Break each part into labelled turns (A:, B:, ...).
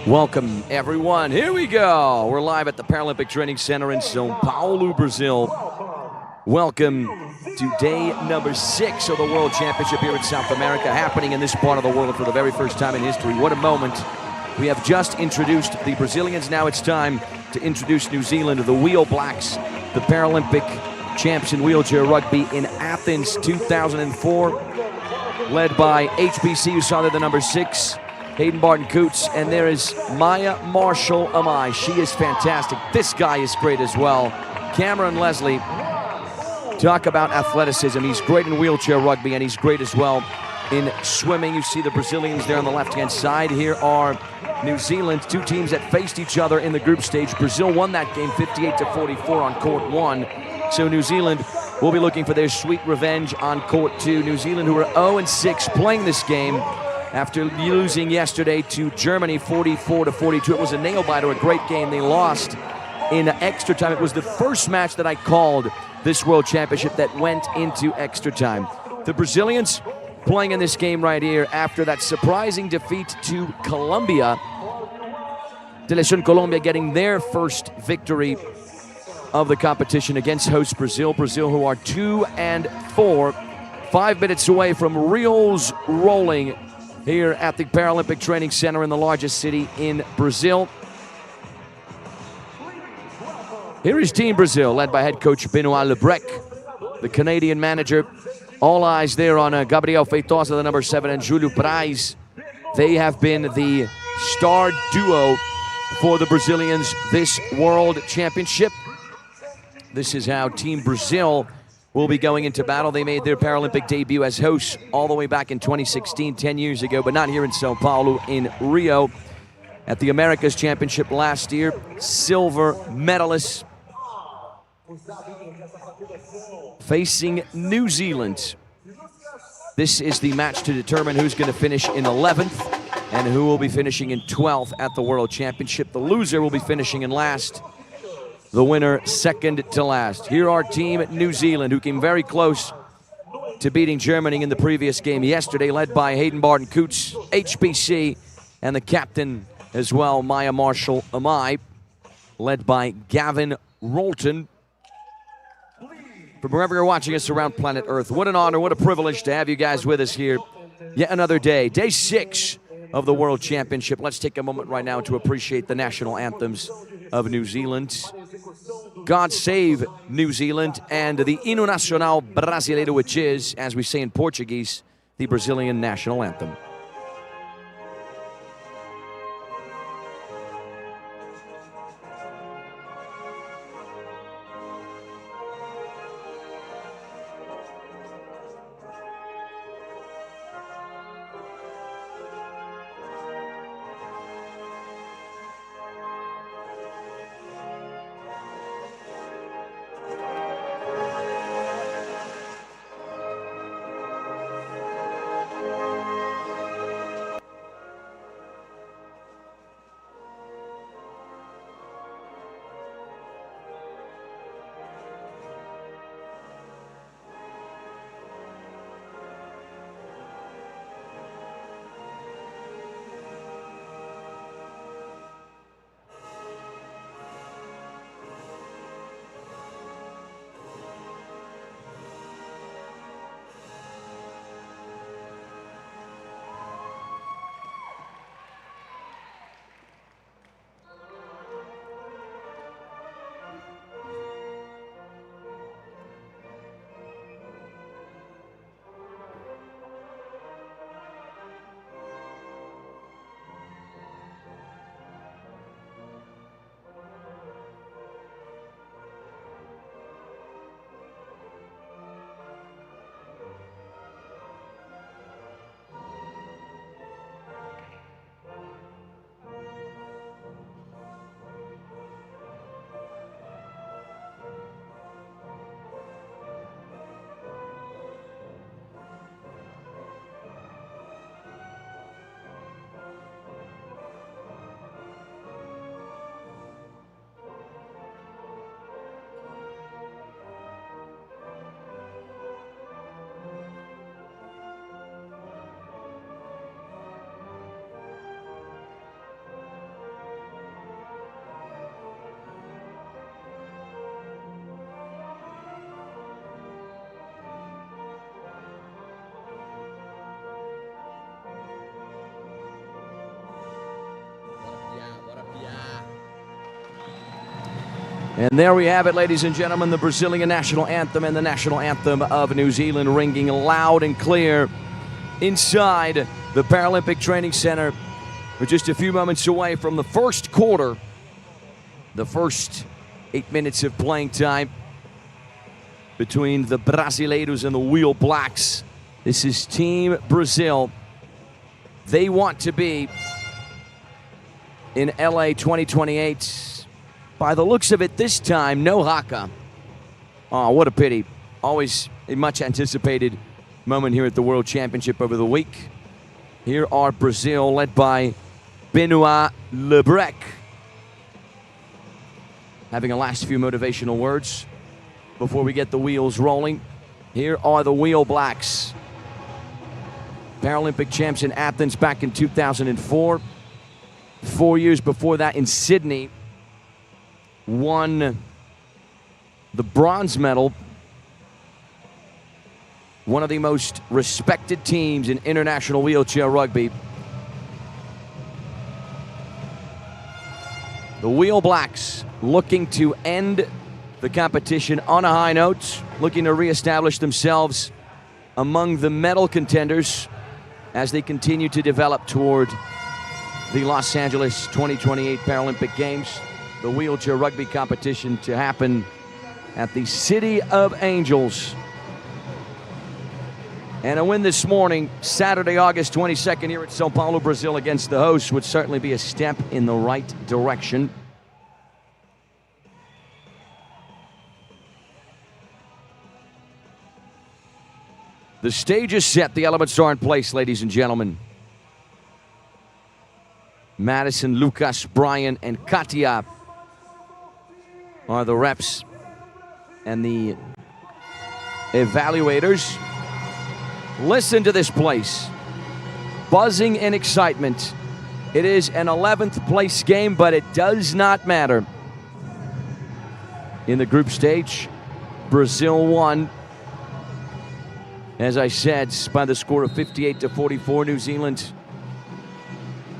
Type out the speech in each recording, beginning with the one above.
A: Welcome, everyone. Here we go. We're live at the Paralympic Training Center in São Paulo, Brazil. Welcome to day number 6 of the World Championship here in South America, happening in this part of the world for the very first time in history. What a moment. We have just introduced the Brazilians. Now it's time to introduce New Zealand, the Wheel Blacks, the Paralympic champs in wheelchair rugby in Athens 2004, led by HBC, you saw there the number 6. Hayden Barton-Coots, and there is Maya Marshall-Amai. She is fantastic. This guy is great as well. Cameron Leslie, talk about athleticism. He's great in wheelchair rugby, and he's great as well in swimming. You see the Brazilians there on the left-hand side. Here are New Zealand, two teams that faced each other in the group stage. Brazil won that game 58-44 on court 1. So New Zealand will be looking for their sweet revenge on court 2. New Zealand, who are 0-6 playing this game, after losing yesterday to Germany 44-42. It was a nail-biter, a great game. They lost in extra time. It was the first match that I called this World Championship that went into extra time. The Brazilians playing in this game right here after that surprising defeat to Colombia. Selección Colombia getting their first victory of the competition against host Brazil. Brazil, who are 2-4, 5 minutes away from reels rolling here at the Paralympic Training Center in the largest city in Brazil. Here is Team Brazil, led by head coach Benoit Lebrec, the Canadian manager. All eyes there on Gabriel Feitosa, the number 7, and Júlio Braz. They have been the star duo for the Brazilians this World Championship. This is how Team Brazil will be going into battle. They made their Paralympic debut as hosts all the way back in 2016, 10 years ago, but not here in São Paulo, in Rio. At the Americas Championship last year, silver medalists facing New Zealand. This is the match to determine who's going to finish in 11th and who will be finishing in 12th at the World Championship. The loser will be finishing in last. The winner second to last. Here are Team New Zealand, who came very close to beating Germany in the previous game yesterday, led by Hayden Barton-Coots, HBC, and the captain as well, Maya Marshall-Amai, led by Gavin Rolton. From wherever you're watching us around planet Earth, what an honor, what a privilege to have you guys with us here. Yet another day, day 6 of the World Championship. Let's take a moment right now to appreciate the national anthems of New Zealand. God Save New Zealand, and the Hino Nacional Brasileiro, which is, as we say in Portuguese, the Brazilian national anthem. And there we have it, ladies and gentlemen, the Brazilian national anthem and the national anthem of New Zealand ringing loud and clear inside the Paralympic Training Center. We're just a few moments away from the first quarter, the first 8 minutes of playing time between the Brasileiros and the Wheel Blacks. This is Team Brazil. They want to be in LA 2028. By the looks of it this time, no haka. Oh, what a pity. Always a much anticipated moment here at the World Championship over the week. Here are Brazil, led by Benoit Lebrec, having a last few motivational words before we get the wheels rolling. Here are the Wheel Blacks. Paralympic champs in Athens back in 2004. 4 years before that in Sydney, won the bronze medal. One of the most respected teams in international wheelchair rugby. The Wheel Blacks looking to end the competition on a high note, looking to reestablish themselves among the medal contenders as they continue to develop toward the Los Angeles 2028 Paralympic Games. The wheelchair rugby competition to happen at the City of Angels. And a win this morning, Saturday, August 22nd, here at São Paulo, Brazil, against the hosts would certainly be a step in the right direction. The stage is set. The elements are in place, ladies and gentlemen. Madison, Lucas, Brian, and Katia are the reps and the evaluators. Listen to this place. Buzzing and excitement. It is an 11th place game, but it does not matter. In the group stage, Brazil won, as I said, by the score of 58-44. New Zealand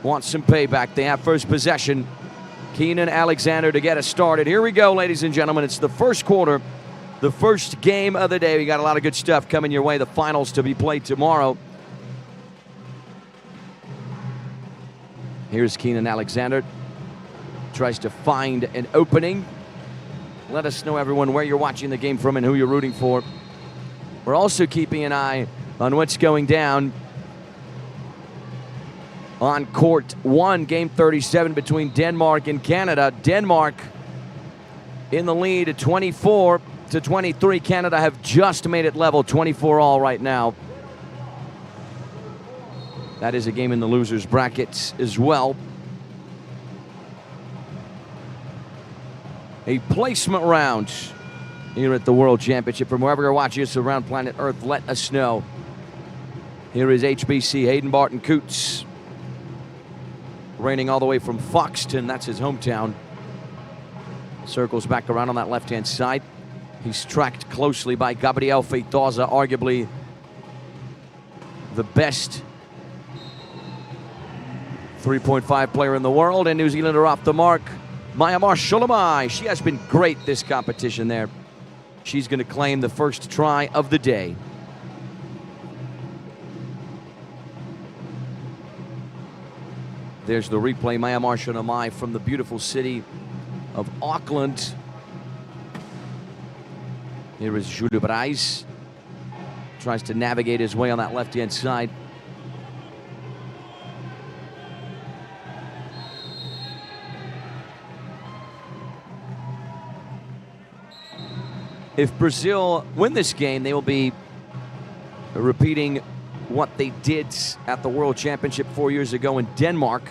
A: wants some payback. They have first possession. Keenan Alexander to get us started. Here we go, ladies and gentlemen. It's the first quarter, the first game of the day. We got a lot of good stuff coming your way. The finals to be played tomorrow. Here's Keenan Alexander. Tries to find an opening. Let us know, everyone, where you're watching the game from and who you're rooting for. We're also keeping an eye on what's going down on court 1, game 37 between Denmark and Canada. Denmark in the lead at 24-23. Canada have just made it level, 24 all right now. That is a game in the losers brackets as well. A placement round here at the World Championship. From wherever you're watching us around planet Earth, let us know. Here is HBC Hayden Barton Coots, raining all the way from Foxton. That's his hometown. Circles back around on that left-hand side. He's tracked closely by Gabriel Feitosa, arguably the best 3.5 player in the world. And New Zealand are off the mark. Myanmar Shulamai, she has been great this competition there. She's going to claim the first try of the day. There's the replay. Myanmar Shulamai from the beautiful city of Auckland. Here is Júlio Braz. Tries to navigate his way on that left-hand side. If Brazil win this game, they will be repeating what they did at the World Championship 4 years ago in Denmark,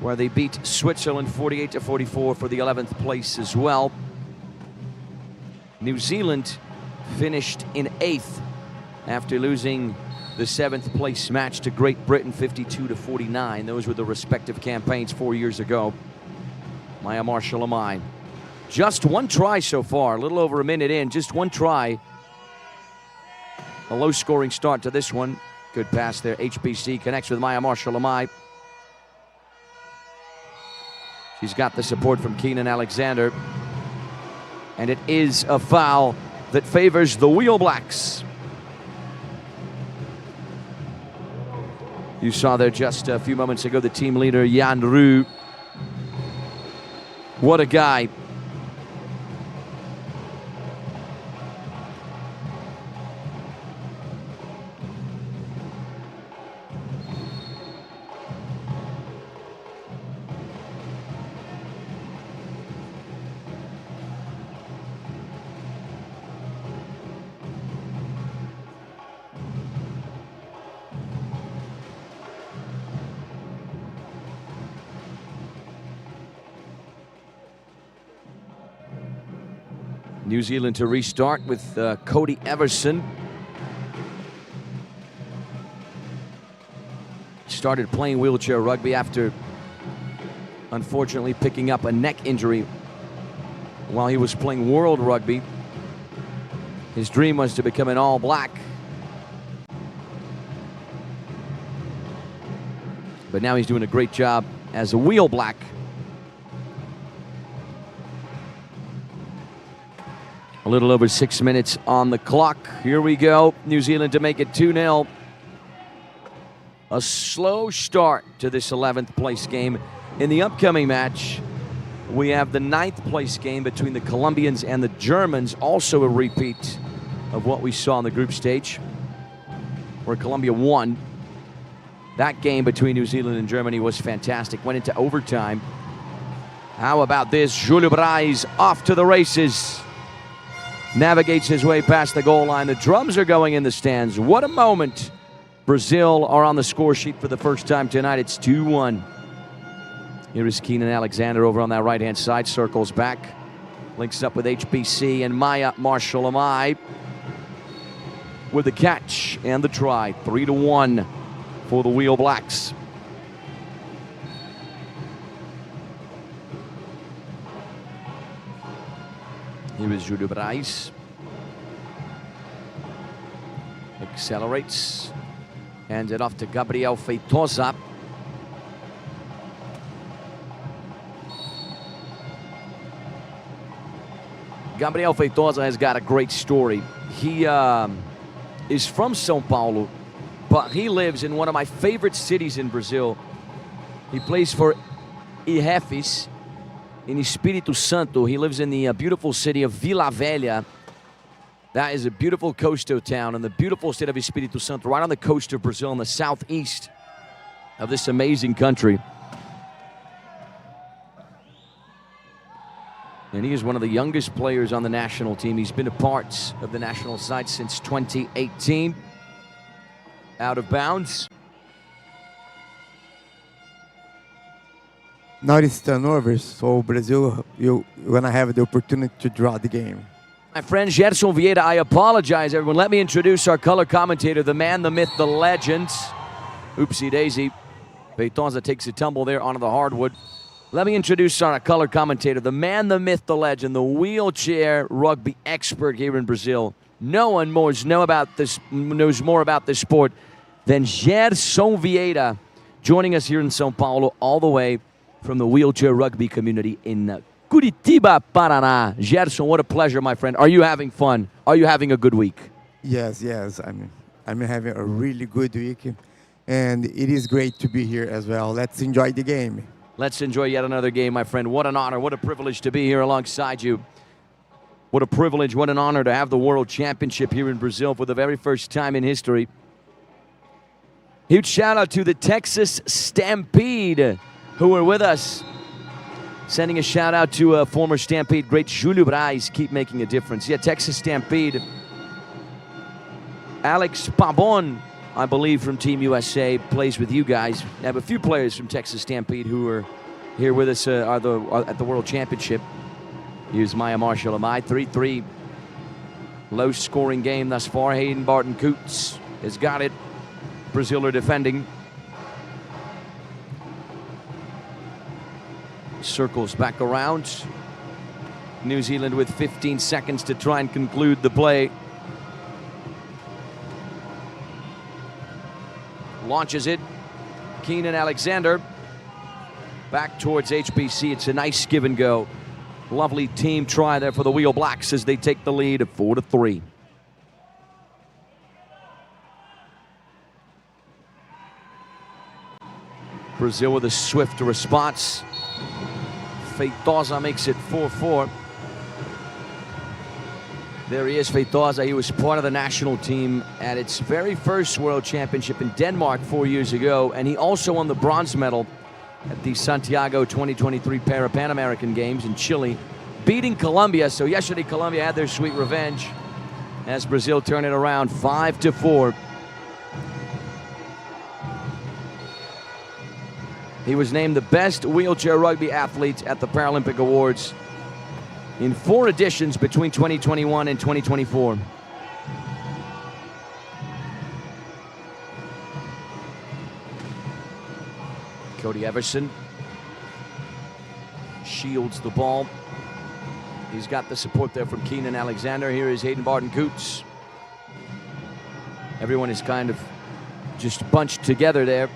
A: where they beat Switzerland 48-44 for the 11th place as well. New Zealand finished in 8th after losing the 7th place match to Great Britain 52-49. Those were the respective campaigns 4 years ago. Myanmar Shulamai. Just one try so far, a little over a minute in, just one try. A low-scoring start to this one. Good pass there. HBC connects with Myanmar Shulamai. She's got the support from Keenan Alexander. And it is a foul that favors the Wheel Blacks. You saw there just a few moments ago the team leader, Jan Ru. What a guy. New Zealand to restart with Cody Everson. Started playing wheelchair rugby after unfortunately picking up a neck injury while he was playing World Rugby. His dream was to become an All Black. But now he's doing a great job as a Wheel Black. A little over 6 minutes on the clock. Here we go. New Zealand to make it 2-0. A slow start to this 11th place game. In the upcoming match, we have the 9th place game between the Colombians and the Germans. Also a repeat of what we saw in the group stage, where Colombia won. That game between New Zealand and Germany was fantastic. Went into overtime. How about this? Júlio Braz off to the races. Navigates his way past the goal line. The drums are going in the stands. What a moment. Brazil are on the score sheet for the first time tonight. It's 2-1. Here is Keenan Alexander over on that right-hand side. Circles back. Links up with HBC and Maya Marshall-Amai with the catch and the try. 3-1 for the Wheel Blacks. Here is Júlio Braz. Accelerates. Hands it off to Gabriel Feitosa. Gabriel Feitosa has got a great story. He is from São Paulo, but he lives in one of my favorite cities in Brazil. He plays for Ihefes in Espírito Santo. He lives in the beautiful city of Vila Velha. That is a beautiful coastal town in the beautiful state of Espírito Santo, right on the coast of Brazil in the southeast of this amazing country. And he is one of the youngest players on the national team. He's been a part of the national side since 2018. Out of bounds.
B: Now it's turnovers, so Brazil, you're going to have the opportunity to draw the game.
A: My friend Gerson Vieira, I apologize, everyone. Let me introduce our color commentator, the man, the myth, the legend. Oopsie daisy. Feitosa takes a tumble there onto the hardwood. Let me introduce our color commentator, the man, the myth, the legend, the wheelchair rugby expert here in Brazil. No one knows more about this sport than Gerson Vieira, joining us here in São Paulo, all the way from the wheelchair rugby community in Curitiba, Paraná. Gerson, what a pleasure, my friend. Are you having fun? Are you having a good week?
B: Yes. I'm having a really good week, and it is great to be here as well. Let's enjoy the game.
A: Let's enjoy yet another game, my friend. What an honor, what a privilege to be here alongside you. What a privilege, what an honor to have the World Championship here in Brazil for the very first time in history. Huge shout out to the Texas Stampede who are with us. Sending a shout out to former Stampede great Júlio Braz. Keep making a difference. Yeah, Texas Stampede. Alex Pabon, I believe, from Team USA, plays with you guys. I have a few players from Texas Stampede who are here with us at the World Championship. Here's Maya Marshall-Amai, 3-3. Low-scoring game thus far. Hayden Barton-Coots has got it. Brazil are defending. Circles back around. New Zealand with 15 seconds to try and conclude the play. Launches it. Keenan Alexander. back towards HBC. It's a nice give and go. Lovely team try there for the Wheel Blacks as they take the lead at 4-3. Brazil with a swift response. Feitosa makes it 4-4. There he is, Feitosa. He was part of the national team at its very first World Championship in Denmark 4 years ago, and he also won the bronze medal at the Santiago 2023 Pan American Games in Chile, beating Colombia. So yesterday, Colombia had their sweet revenge as Brazil turned it around 5-4. He was named the best wheelchair rugby athlete at the Paralympic Awards in 4 editions between 2021 and 2024. Cody Everson shields the ball. He's got the support there from Keenan Alexander. Here is Hayden Barton-Coots. Everyone is kind of just bunched together there.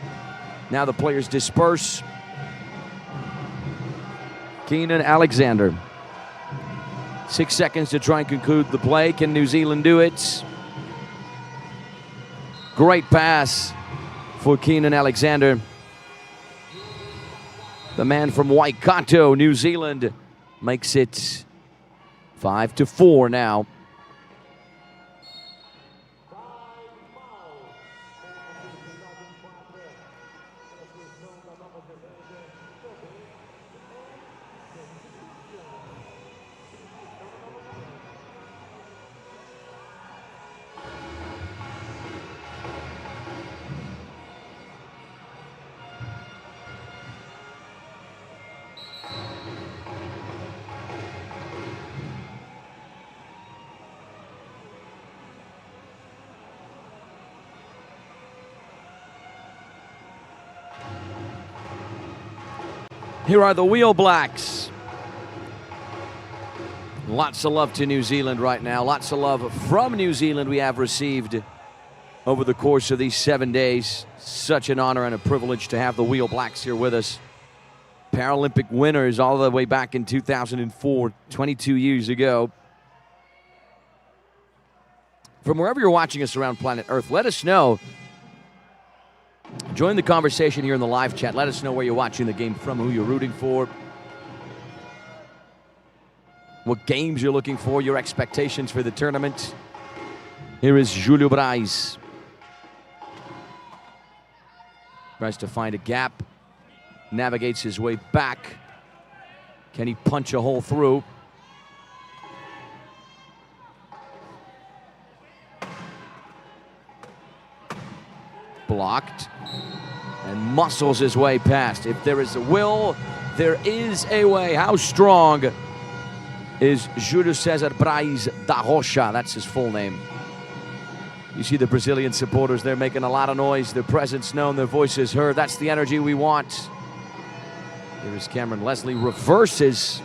A: Now the players disperse. Keenan Alexander. 6 seconds to try and conclude the play. Can New Zealand do it? Great pass for Keenan Alexander. The man from Waikato, New Zealand, makes it 5-4 now. Here are the Wheel Blacks. Lots of love to New Zealand right now. Lots of love from New Zealand we have received over the course of these 7 days. Such an honor and a privilege to have the Wheel Blacks here with us. Paralympic winners all the way back in 2004, 22 years ago. From wherever you're watching us around planet Earth, let us know. Join the conversation here in the live chat. Let us know where you're watching the game from, who you're rooting for, what games you're looking for, your expectations for the tournament. Here is Júlio Braz. Tries to find a gap, navigates his way back. Can he punch a hole through? Blocked and muscles his way past. If there is a will, there is a way. How strong is Júlio César Braz da Rocha? That's his full name. You see the Brazilian supporters, they're making a lot of noise, their presence known, their voices heard. That's the energy we want. Here is Cameron Leslie, reverses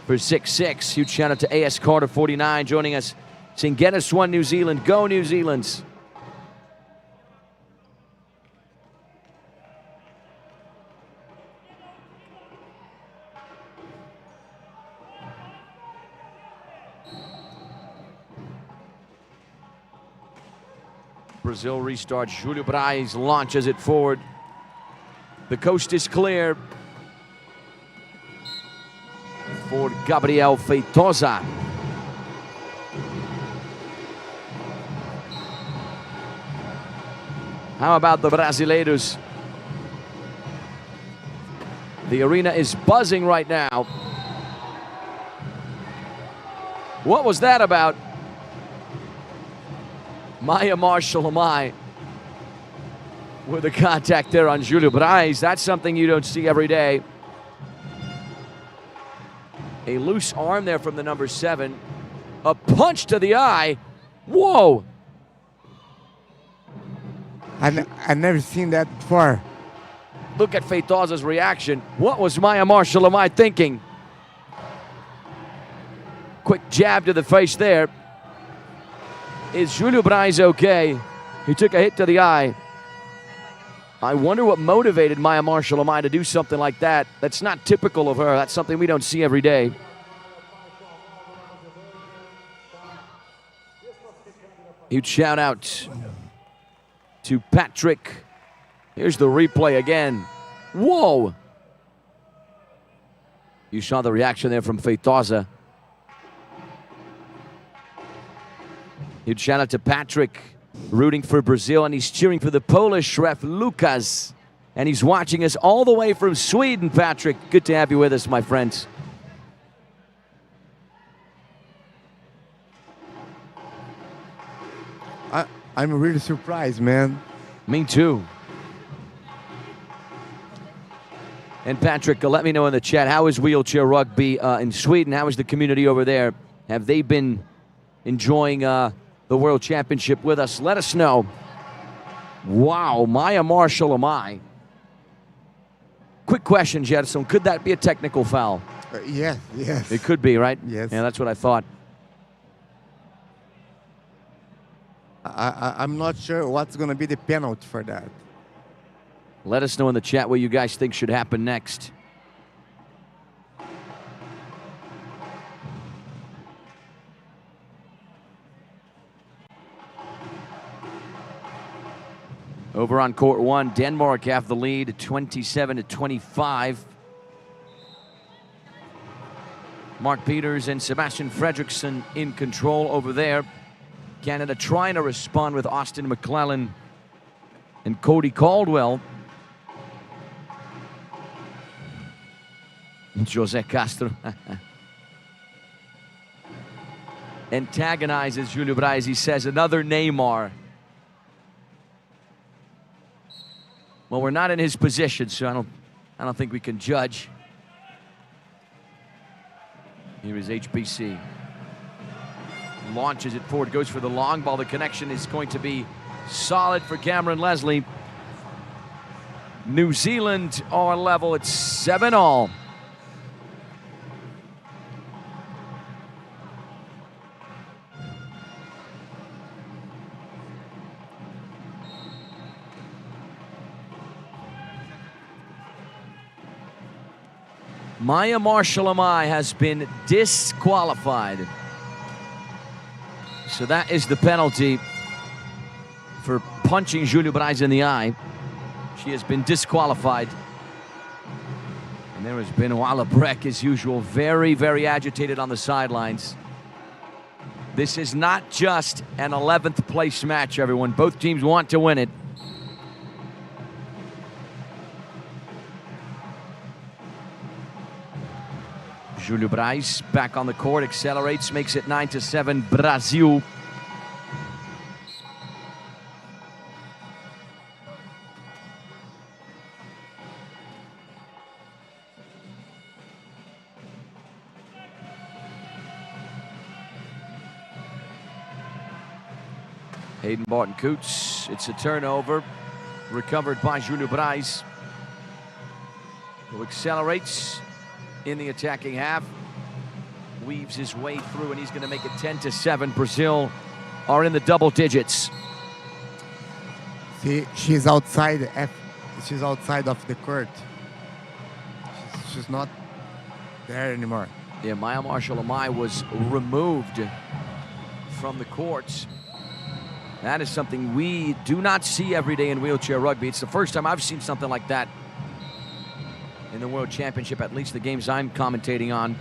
A: for 6-6. Huge shout out to AS Carter 49 joining us, saying get us one New Zealand, go New Zealand. Brazil restarts. Júlio Braz launches it forward. The coast is clear for Gabriel Feitosa. How about the Brasileiros? The arena is buzzing right now. What was that about? Maya Marshall-Amai with a contact there on Júlio Braz. That's something you don't see every day. A loose arm there from the number 7. A punch to the eye. Whoa!
B: I've never seen that before.
A: Look at Feitosa's reaction. What was Maya Marshall-Amai thinking? Quick jab to the face there. Is Júlio Braz okay? He took a hit to the eye. I wonder what motivated Maya Marshall-Amai to do something like that. That's not typical of her. That's something we don't see every day. Huge shout out to Patrick. Here's the replay again. Whoa! You saw the reaction there from Feitosa. Huge shout out to Patrick, rooting for Brazil, and he's cheering for the Polish ref, Lucas. And he's watching us all the way from Sweden, Patrick. Good to have you with us, my friends.
B: I'm really surprised, man.
A: Me too. And Patrick, let me know in the chat, how is wheelchair rugby in Sweden? How is the community over there? Have they been enjoying the World Championship with us? Let us know. Wow, Maya Marshall-Amai. Quick question, Jetson. Could that be a technical foul?
B: Yes.
A: It could be, right?
B: Yes.
A: Yeah, that's what I thought.
B: I'm not sure what's going to be the penalty for that.
A: Let us know in the chat what you guys think should happen next. Over on court one, Denmark have the lead, 27-25. Mark Peters and Sebastian Fredriksson in control over there. Canada trying to respond with Austin McClellan and Cody Caldwell. Jose Castro antagonizes Julio Braz. He says, another Neymar. Well, we're not in his position, so I don't think we can judge. Here is HBC. Launches it forward, goes for the long ball. The connection is going to be solid for Cameron Leslie. New Zealand are level at 7-all. Maya Marshall-Amai has been disqualified. So that is the penalty for punching Julio Braz in the eye. She has been disqualified. And there has been Benoit Lebrec, as usual, very, very agitated on the sidelines. This is not just an 11th place match, everyone. Both teams want to win it. Julio Braz back on the court, accelerates, makes it 9-7, Brazil. Hayden Barton-Coots, it's a turnover, recovered by Julio Braz, who accelerates in the attacking half, weaves his way through, and he's going to make it 10-7. Brazil are in the double digits.
B: See, she's outside of the court. She's not there anymore.
A: Yeah, Maya Marshall-Amai was removed from the courts. That is something we do not see every day in wheelchair rugby. It's the first time I've seen something like that in the World Championship, at least the games I'm commentating on.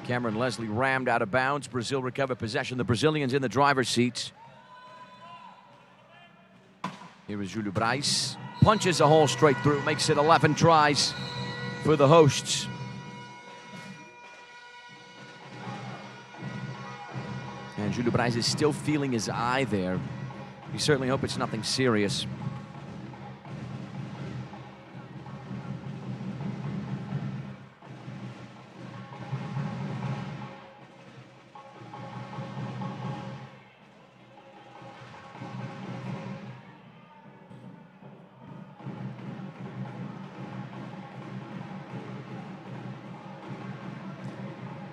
A: Cameron Leslie rammed out of bounds. Brazil recover possession. The Brazilians in the driver's seats. Here is Julio Braz. Punches a hole straight through. Makes it 11 tries for the hosts. And Julio Braz is still feeling his eye there. We certainly hope it's nothing serious.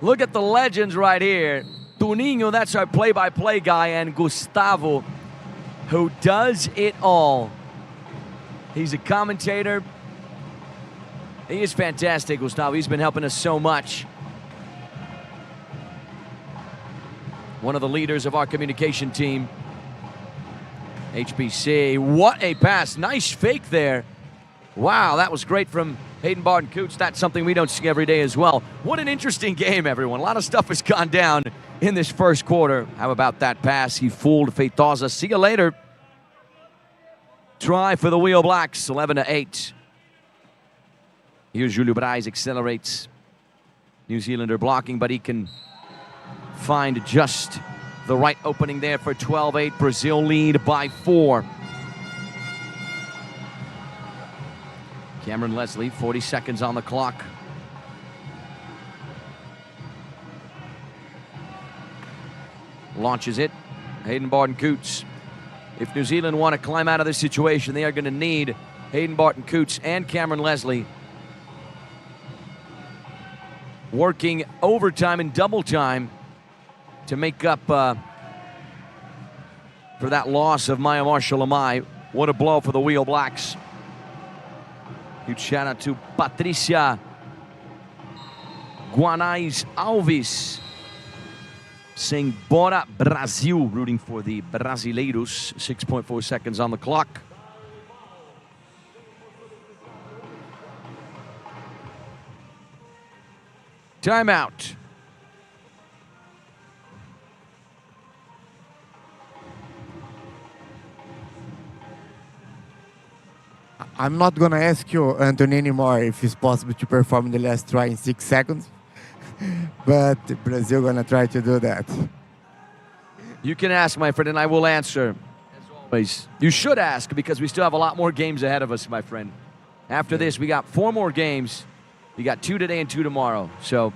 A: Look at the legends right here. Tuninho, that's our play-by-play guy, and Gustavo, who does it all. He's a commentator. He is fantastic, Gustavo. He's been helping us so much. One of the leaders of our communication team. HBC, what a pass. Nice fake there. Wow, that was great from Hayden Barton-Coots. That's something we don't see every day as well. What an interesting game, everyone. A lot of stuff has gone down in this first quarter. How about that pass? He fooled Feitosa. See you later. Try for the Wheel Blacks, 11-8. Here's Julio Braz, accelerates. New Zealander blocking, but he can find just the right opening there for 12-8. Brazil lead by 4. Cameron Leslie, 40 seconds on the clock. Launches it. Hayden Barton-Coots. If New Zealand want to climb out of this situation, they are going to need Hayden Barton-Coots and Cameron Leslie working overtime and double time to make up for that loss of Maya Marshall-Amai. What a blow for the Wheel Blacks. Huge shout out to Patricia Guanais Alves saying Bora Brasil, rooting for the Brasileiros. 6.4 seconds on the clock. Timeout.
B: I'm not going to ask you, Anthony, anymore if it's possible to perform the last try in 6 seconds. But Brazil going to try to do that.
A: You can ask, my friend, and I will answer. As always, you should ask because we still have a lot more games ahead of us, my friend. After this, we got 4 more games. We got 2 today and 2 tomorrow. So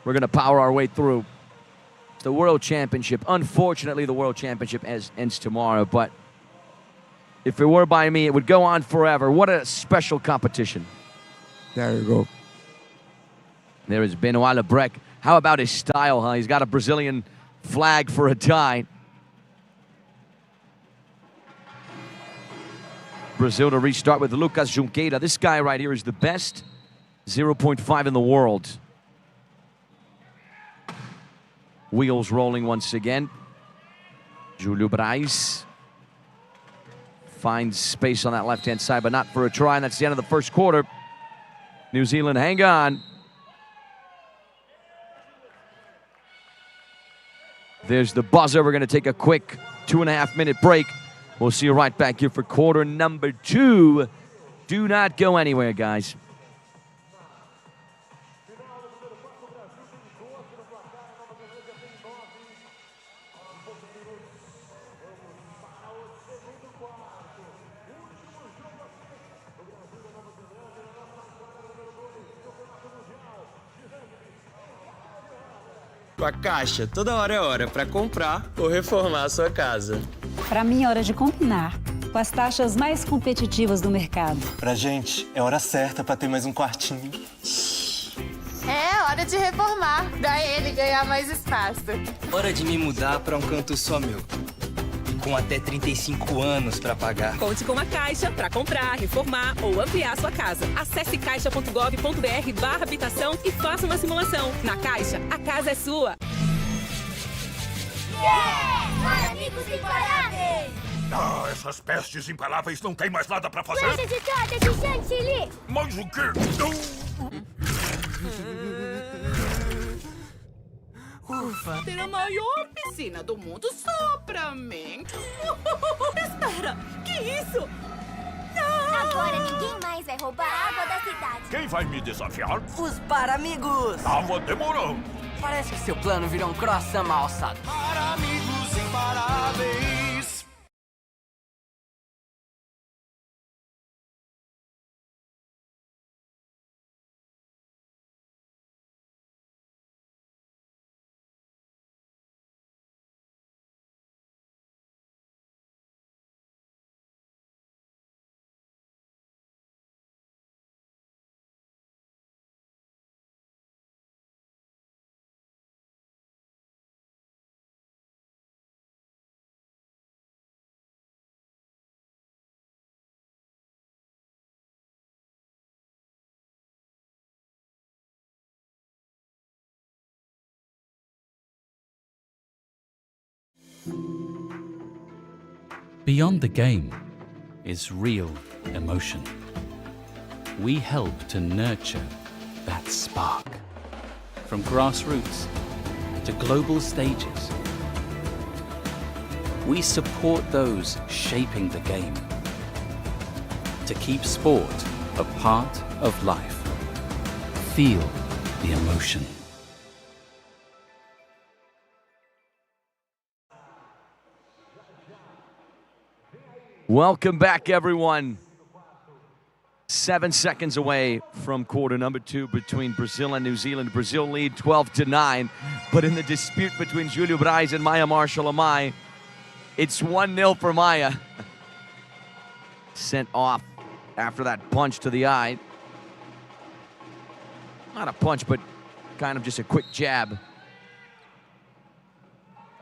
A: we're going to power our way through. It's the World Championship. Unfortunately, the World Championship ends tomorrow, but if it were by me, it would go on forever. What a special competition.
B: There you go.
A: There is Benoit Lebrec. How about his style, huh? He's got a Brazilian flag for a tie. Brazil to restart with Lucas Junqueira. This guy right here is the best 0.5 in the world. Wheels rolling once again. Julio Braz finds space on that left-hand side, but not for a try, and that's the end of the first quarter. New Zealand, hang on. There's the buzzer. We're going to take a quick 2.5-minute break. We'll see you right back here for quarter number 2. Do not go anywhere, guys.
C: Com a Caixa, toda hora é hora para comprar ou reformar a sua casa.
D: Para mim é hora de combinar com as taxas mais competitivas do mercado.
E: Pra gente, é hora certa para ter mais um quartinho.
F: É hora de reformar, pra ele ganhar mais espaço.
C: Hora de me mudar para um canto só meu. Com até 35 anos para pagar.
G: Conte com a Caixa para comprar, reformar ou ampliar sua casa. Acesse caixa.gov.br/habitação e faça uma simulação. Na Caixa, a casa é sua.
H: Yeah! Amigos imparáveis!
I: Ah, essas pestes imparáveis não têm mais nada pra fazer?
H: Lancha de torta de chantilly!
I: Mas o quê?
G: Ufa, ter a maior piscina do mundo só pra mim. Espera, que isso?
H: Agora ninguém mais vai roubar a água da cidade.
I: Quem vai me desafiar?
J: Os Paramigos!
I: Tava demorando.
J: Parece que seu plano virou um croissant mal alçado.
I: Para amigos imparáveis.
K: Beyond the game is real emotion. We help to nurture that spark. From grassroots to global stages, we support those shaping the game to keep sport a part of life. Feel the emotion.
A: Welcome back, everyone. 7 seconds away from quarter number 2 between Brazil and New Zealand. Brazil lead 12-9, but in the dispute between Júlio Braz and Maia Marshall-Amai, it's 1-0 for Maia. Sent off after that punch to the eye. Not a punch, but kind of just a quick jab.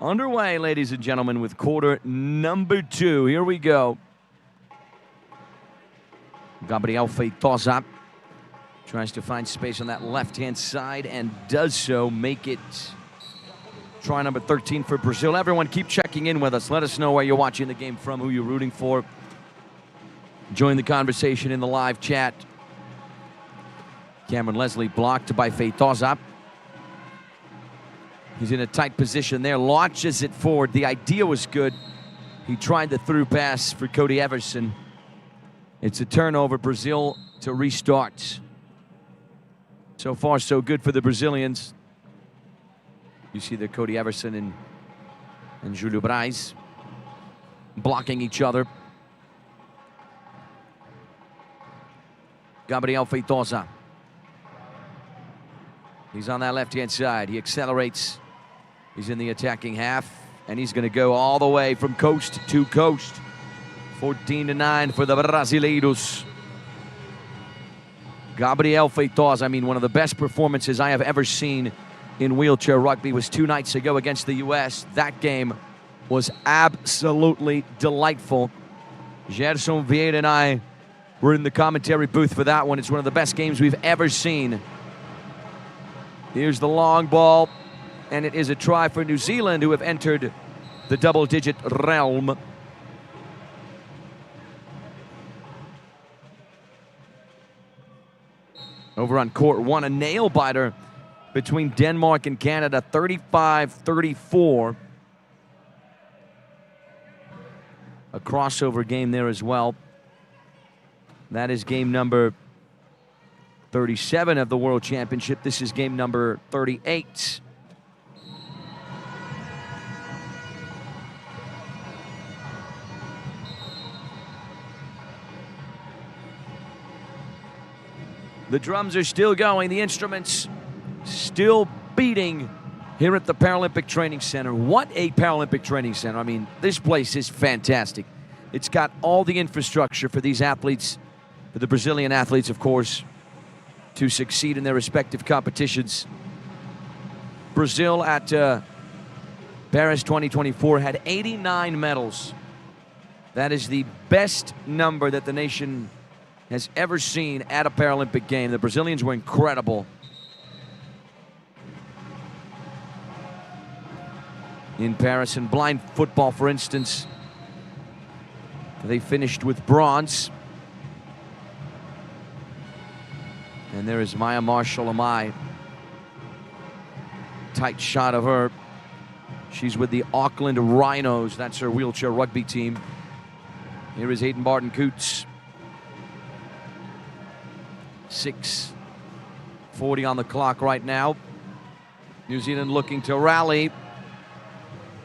A: Underway, ladies and gentlemen, with quarter number 2. Here we go. Gabriel Feitosa tries to find space on that left-hand side and does so. Make it try number 13 for Brazil. Everyone, keep checking in with us. Let us know where you're watching the game from, who you're rooting for. Join the conversation in the live chat. Cameron Leslie blocked by Feitosa. He's in a tight position there, launches it forward. The idea was good. He tried the through pass for Cody Everson. It's a turnover, Brazil to restart. So far, so good for the Brazilians. You see there Cody Everson and Júlio Braz blocking each other. Gabriel Feitosa. He's on that left-hand side. He accelerates. He's in the attacking half, and he's going to go all the way from coast to coast. 14-9 for the Brasileiros. Gabriel Feitosa, I mean, one of the best performances I have ever seen in wheelchair rugby was 2 nights ago against the U.S. That game was absolutely delightful. Gerson Vieira and I were in the commentary booth for that one. It's one of the best games we've ever seen. Here's the long ball, and it is a try for New Zealand, who have entered the double-digit realm. Over on court 1, a nail-biter between Denmark and Canada, 35-34. A crossover game there as well. That is game number 37 of the World Championship. This is game number 38. The drums are still going, the instruments still beating here at the Paralympic Training Center. What a Paralympic Training Center. I mean, this place is fantastic. It's got all the infrastructure for these athletes, for the Brazilian athletes, of course, to succeed in their respective competitions. Brazil at Paris 2024 had 89 medals. That is the best number that the nation has ever seen at a Paralympic game. The Brazilians were incredible. In Paris, in blind football, for instance, they finished with bronze. And there is Maia Marshall-Amai. Tight shot of her. She's with the Auckland Rhinos. That's her wheelchair rugby team. Here is Hayden Barton-Coots. 6:40 on the clock right now. New Zealand looking to rally.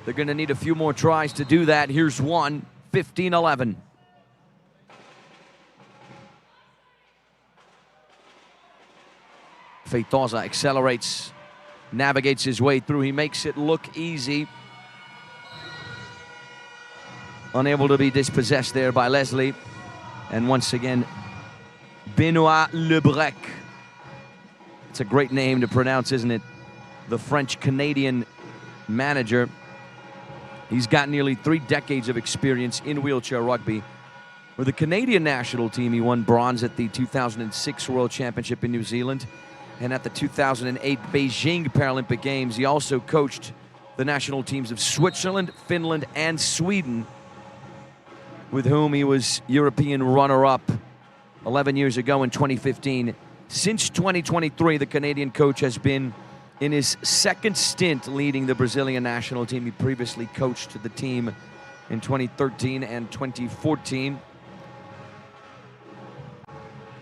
A: They're going to need a few more tries to do that. Here's one, 15-11. Feitosa accelerates, navigates his way through. He makes it look easy. Unable to be dispossessed there by Leslie. And once again, Benoit Lebrec. It's a great name to pronounce, isn't it? The French-Canadian manager. He's got nearly 3 decades of experience in wheelchair rugby. For the Canadian national team, he won bronze at the 2006 World Championship in New Zealand. And at the 2008 Beijing Paralympic Games, he also coached the national teams of Switzerland, Finland, and Sweden, with whom he was European runner-up 11 years ago in 2015. Since 2023, the Canadian coach has been in his second stint leading the Brazilian national team. He previously coached the team in 2013 and 2014.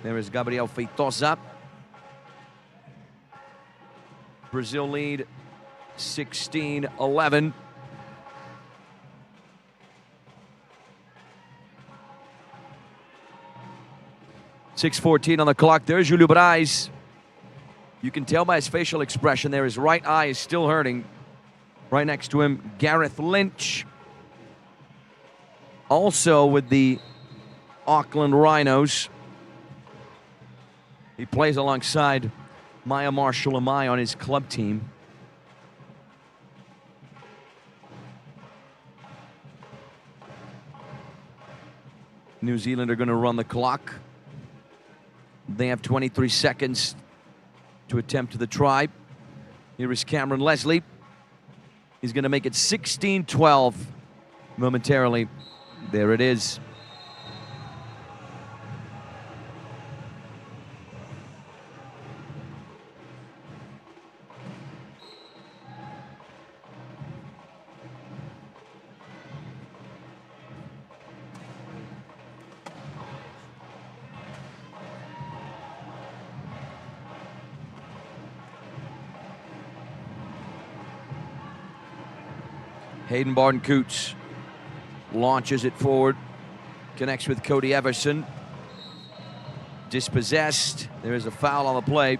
A: There is Gabriel Feitosa. Brazil lead 16-11. .6:14 on the clock. There's Julio Braz. You can tell by his facial expression there, his right eye is still hurting. Right next to him, Gareth Lynch. Also with the Auckland Rhinos. He plays alongside Maya Marshall-Amai on his club team. New Zealand are going to run the clock. They have 23 seconds to attempt the try. Here is Cameron Leslie. He's going to make it 16-12 momentarily. There it is. Hayden Barton-Coots launches it forward, connects with Cody Everson. Dispossessed. There is a foul on the play.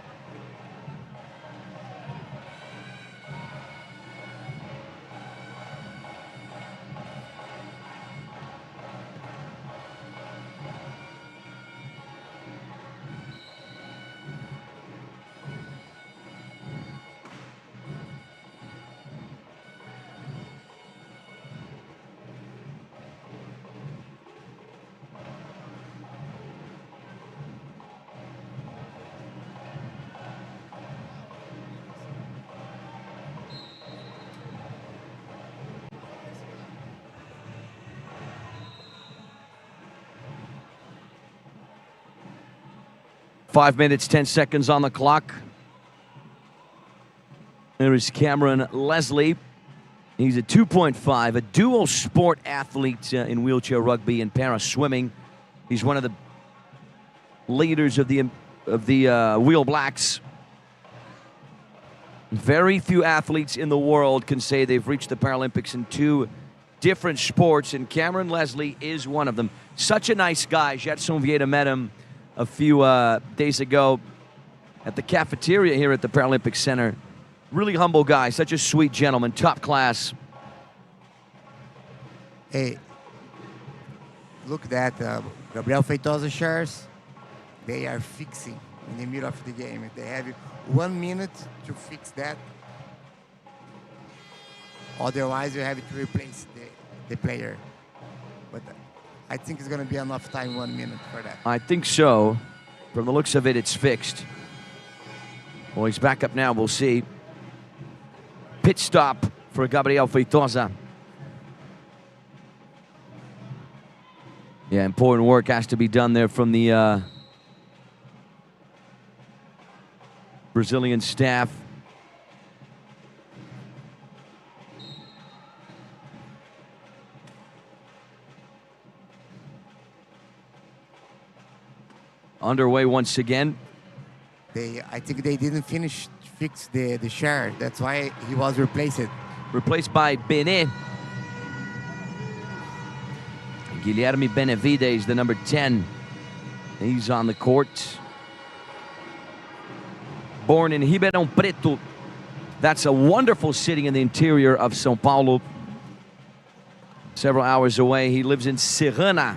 A: Five minutes, 10 seconds on the clock. There is Cameron Leslie. He's a 2.5, a dual sport athlete in wheelchair rugby and para swimming. He's one of the leaders of the Wheel Blacks. Very few athletes in the world can say they've reached the Paralympics in two different sports, and Cameron Leslie is one of them. Such a nice guy. Jetson Vieira met him a few days ago at the cafeteria here at the Paralympic Center. Really humble guy, such a sweet gentleman, top class.
B: Hey, look at that. Gabriel Feitosa shares. They are fixing in the middle of the game. They have 1 minute to fix that. Otherwise, you have to replace the player. But I think it's going to be enough time, 1 minute for that.
A: I think so. From the looks of it, it's fixed. Well, he's back up now. We'll see. Pit stop for Gabriel Feitosa. Yeah, important work has to be done there from the Brazilian staff. Underway once again.
B: I think they didn't fix the share. That's why he was replaced.
A: Replaced by Bené. Guilherme Benavides, the number 10. He's on the court. Born in Ribeirão Preto. That's a wonderful city in the interior of São Paulo. Several hours away. He lives in Serrana.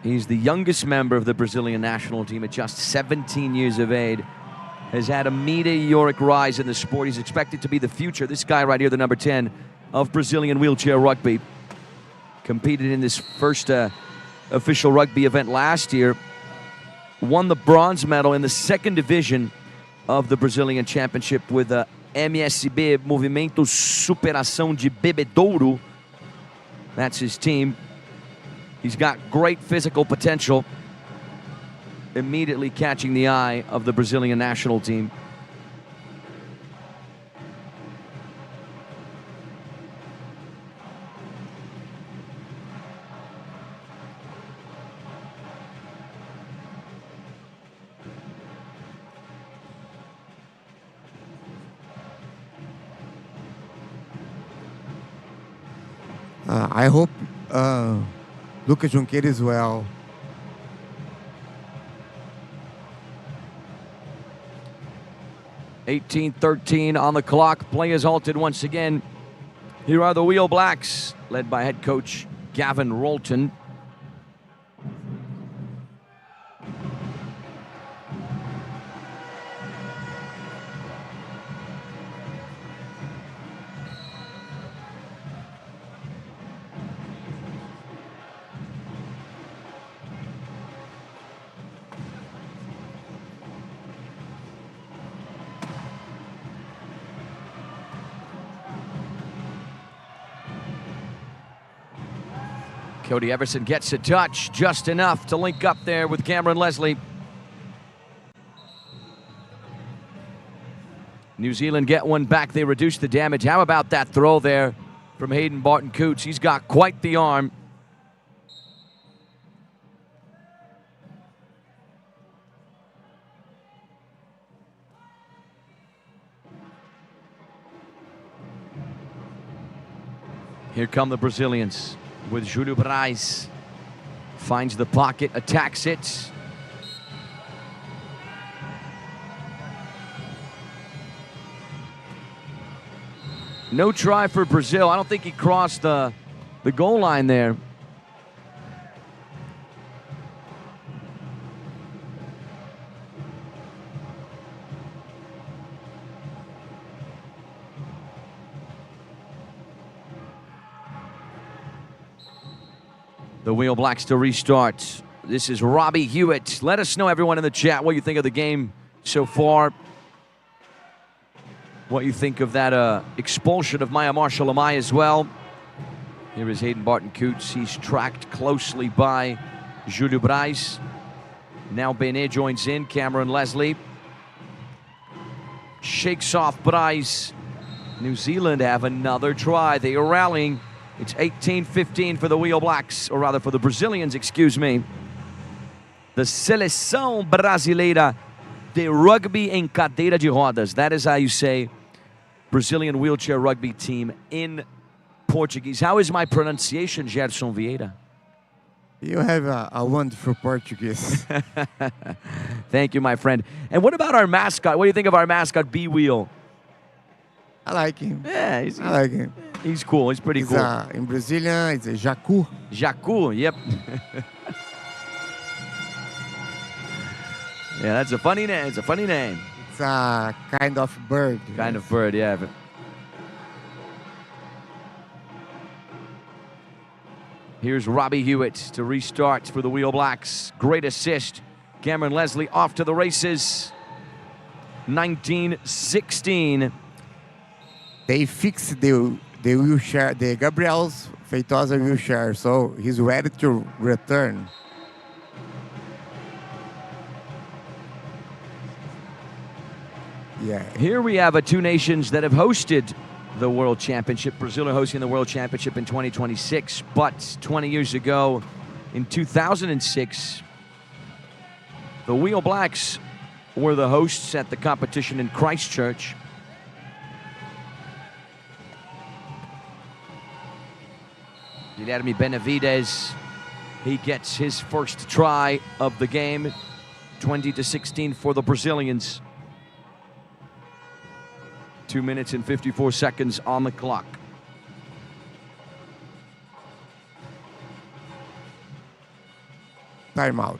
A: He's the youngest member of the Brazilian national team at just 17 years of age. Has had a meteoric rise in the sport. He's expected to be the future. This guy right here, the number 10 of Brazilian wheelchair rugby. Competed in this first official rugby event last year. Won the bronze medal in the second division of the Brazilian Championship with the MSB, Movimento Superação de Bebedouro. That's his team. He's got great physical potential, immediately catching the eye of the Brazilian national team.
B: I hope Lucas Junqueira is well.
A: (18:13) on the clock. Play is halted once again. Here are the Wheel Blacks, led by head coach Gavin Rolton. Cody Everson gets a touch, just enough to link up there with Cameron Leslie. New Zealand get one back. They reduce the damage. How about that throw there from Hayden Barton-Coots? He's got quite the arm. Here come the Brazilians with Júlio Braz. Finds the pocket, attacks it. No try for Brazil. I don't think he crossed the goal line there. The Wheel Blacks to restart. This is Robbie Hewitt. Let us know, everyone in the chat, what you think of the game so far. What you think of that expulsion of Maya Marshall Amai as well. Here is Hayden Barton-Coots. He's tracked closely by Júlio Braz. Now Benet joins in. Cameron Leslie shakes off Braz. New Zealand have another try. They are rallying. It's 18-15 for the Wheel Blacks, or rather for the Brazilians, excuse me. The Seleção Brasileira de Rugby em Cadeira de Rodas. That is how you say Brazilian wheelchair rugby team in Portuguese. How is my pronunciation, Gerson Vieira?
B: You have a wonderful Portuguese.
A: Thank you, my friend. And what about our mascot? What do you think of our mascot, B-Wheel?
B: I like him.
A: Yeah,
B: I like him.
A: He's cool. He's pretty cool.
B: In Brazilian, it's a jacu.
A: Jacu, yep. Yeah, that's a funny name. It's a funny name.
B: It's a kind of bird.
A: Kind of bird, yeah. Here's Robbie Hewitt to restart for the Wheel Blacks. Great assist. Cameron Leslie off to the races. 19-16.
B: They fixed the wheelchair, the Gabriel Feitosa wheelchair, so he's ready to return. Yeah.
A: Here we have two nations that have hosted the World Championship. Brazil are hosting the World Championship in 2026, but 20 years ago, in 2006, the Wheel Blacks were the hosts at the competition in Christchurch. Guilherme Benavides, he gets his first try of the game. 20-16 for the Brazilians. 2 minutes and 54 seconds on the clock.
B: Timeout.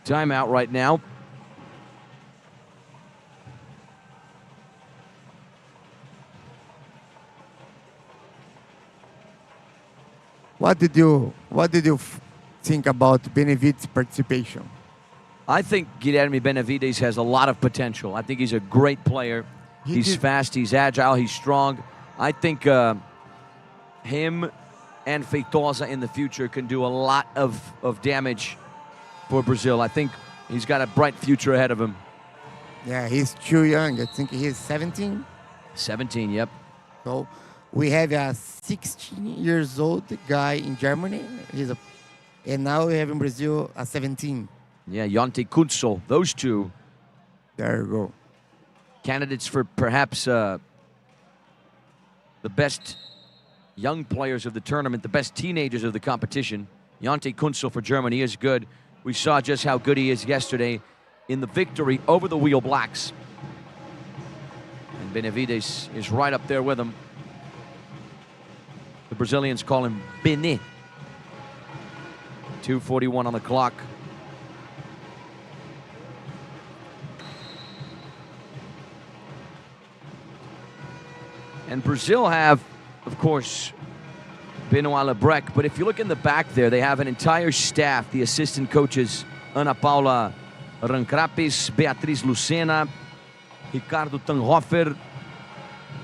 A: Timeout right now.
B: What did you think about Benevides' participation?
A: I think Guilherme Benavides has a lot of potential. I think he's a great player. He's fast, he's agile, he's strong. I think him and Feitosa in the future can do a lot of damage for Brazil. I think he's got a bright future ahead of him.
B: Yeah, he's too young. I think he's 17.
A: 17, yep.
B: So we have a 16 years old guy in Germany. And now we have in Brazil a 17.
A: Yeah, Jonty Kunzel, those two.
B: There you go.
A: Candidates for perhaps the best young players of the tournament, the best teenagers of the competition. Jonty Kunzel for Germany is good. We saw just how good he is yesterday in the victory over the Wheel Blacks. And Benavides is right up there with him. The Brazilians call him Bene. 2:41 on the clock. And Brazil have, of course, Benoit Lebrec, but if you look in the back there, they have an entire staff, the assistant coaches, Ana Paula Rancrapes, Beatriz Lucena, Ricardo Tanhofer,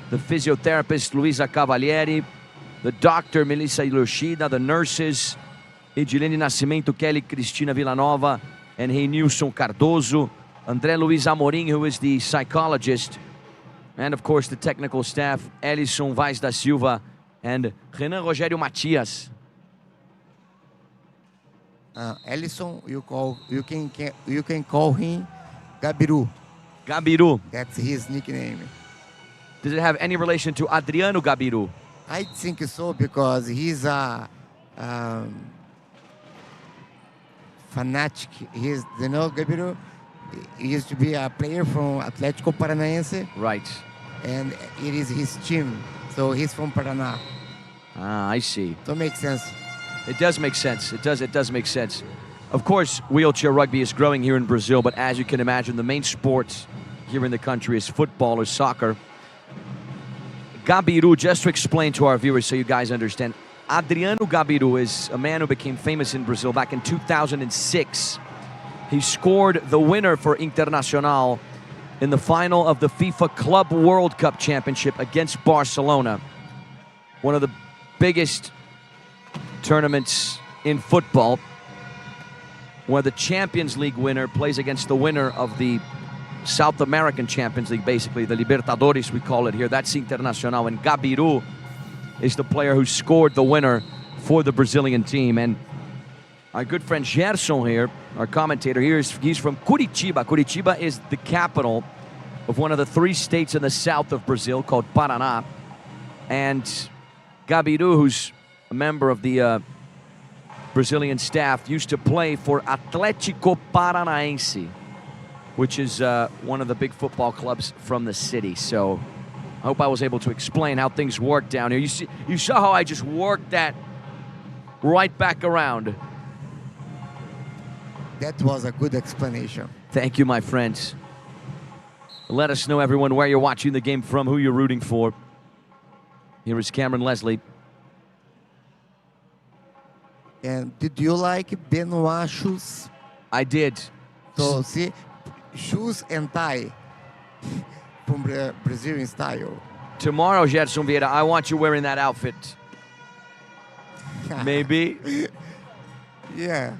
A: the physiotherapist, Luisa Cavalieri, the doctor, Melissa Yoshida, the nurses, Edilene Nascimento, Kelly Cristina Villanova, and Reinilson Cardoso, André Luiz Amorim, who is the psychologist, and of course the technical staff, Elison Vaz da Silva and Renan Rogério Matias.
B: Elison, you can call him Gabiru.
A: Gabiru.
B: That's his nickname.
A: Does it have any relation to Adriano Gabiru?
B: I think so, because he's a fanatic. Gabiru, he used to be a player from Atlético Paranaense.
A: Right.
B: And it is his team. So he's from Paraná.
A: Ah, I see.
B: So it makes sense.
A: It does make sense. It does make sense. Of course, wheelchair rugby is growing here in Brazil, but as you can imagine, the main sport here in the country is football or soccer. Gabiru, just to explain to our viewers so you guys understand, Adriano Gabiru is a man who became famous in Brazil back in 2006. He scored the winner for Internacional in the final of the FIFA Club World Cup Championship against Barcelona. One of the biggest tournaments in football, where the Champions League winner plays against the winner of the South American Champions League, basically, the Libertadores, we call it here. That's Internacional, and Gabiru is the player who scored the winner for the Brazilian team. And our good friend Gerson here, our commentator here, he's from Curitiba. Curitiba is the capital of one of the 3 states in the south of Brazil called Paraná. And Gabiru, who's a member of the Brazilian staff, used to play for Atlético Paranaense, which is one of the big football clubs from the city. So I hope I was able to explain how things work down here. You saw how I just worked that right back around.
B: That was a good explanation.
A: Thank you, my friends. Let us know, everyone, where you're watching the game from, who you're rooting for. Here is Cameron Leslie.
B: And did you like Benoit shoes?
A: I did.
B: So, see, shoes and tie from Brazilian style.
A: Tomorrow, Gerson Vieira, I want you wearing that outfit. Maybe.
B: Yeah.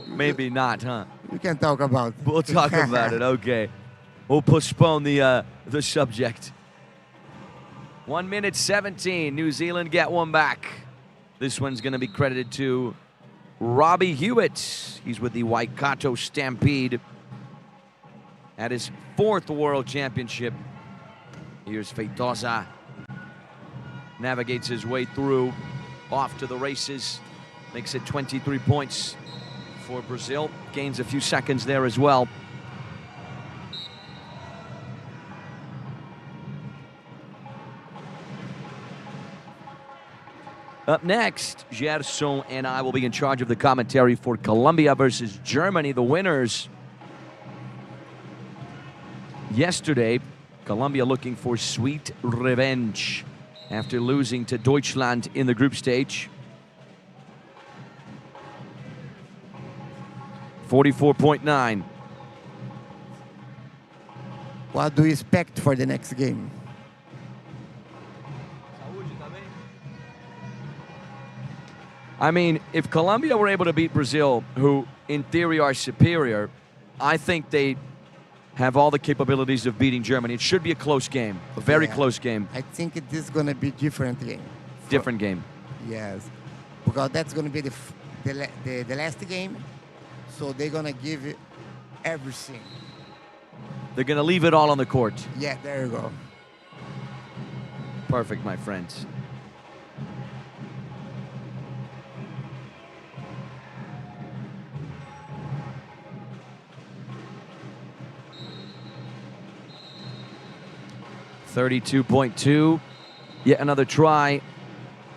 A: Maybe not, huh?
B: We can talk about it.
A: We'll talk about it, okay. We'll postpone the subject. 1 minute 17, New Zealand get one back. This one's going to be credited to Robbie Hewitt. He's with the Waikato Stampede at his 4th World Championship. Here's Feitosa. Navigates his way through, off to the races. Makes it 23 points for Brazil. Gains a few seconds there as well. Up next, Gerson and I will be in charge of the commentary for Colombia versus Germany, the winners. Yesterday, Colombia looking for sweet revenge after losing to Deutschland in the group stage. 44.9.
B: What do you expect for the next game?
A: I mean, if Colombia were able to beat Brazil, who in theory are superior, I think they have all the capabilities of beating Germany. It should be a close game, a very close game.
B: I think it is going to be different game.
A: Different game.
B: Yes, because that's going to be the last game, so they're going to give it everything.
A: They're going to leave it all on the court.
B: Yeah, there you go.
A: Perfect, my friends. .32. Yet another try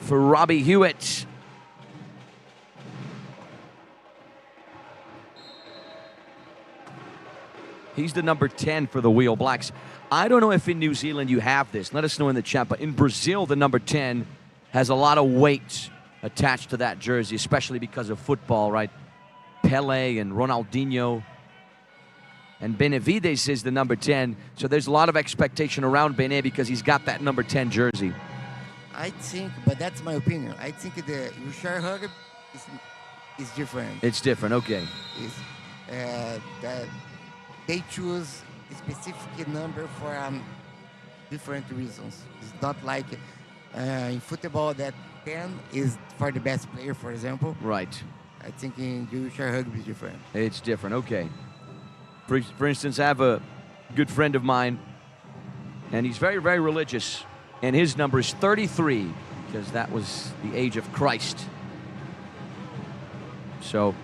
A: for Robbie Hewitt. He's the number 10 for the Wheel Blacks. I don't know if in New Zealand you have this. Let us know in the chat. But in Brazil, the number 10 has a lot of weight attached to that jersey, especially because of football, right? Pele and Ronaldinho. And Benavides is the number 10. So there's a lot of expectation around Bene because he's got that number 10 jersey.
B: I think, but that's my opinion. I think the Wilshire Rugby is different.
A: It's different, okay.
B: That they choose a specific number for different reasons. It's not like in football that 10 is for the best player, for example.
A: Right.
B: I think in Wilshire Rugby is different.
A: It's different, okay. For instance, I have a good friend of mine, and he's very, very religious, and his number is 33, because that was the age of Christ. So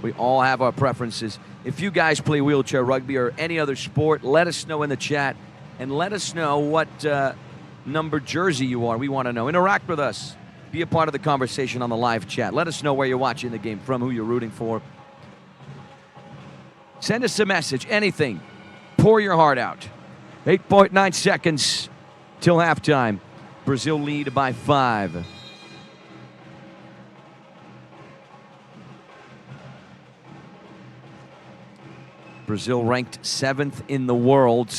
A: we all have our preferences. If you guys play wheelchair rugby or any other sport, let us know in the chat, and let us know what number jersey you are. We want to know. Interact with us. Be a part of the conversation on the live chat. Let us know where you're watching the game from, who you're rooting for. Send us a message, anything. Pour your heart out. 8.9 seconds till halftime. Brazil lead by 5. Brazil ranked 7th in the world.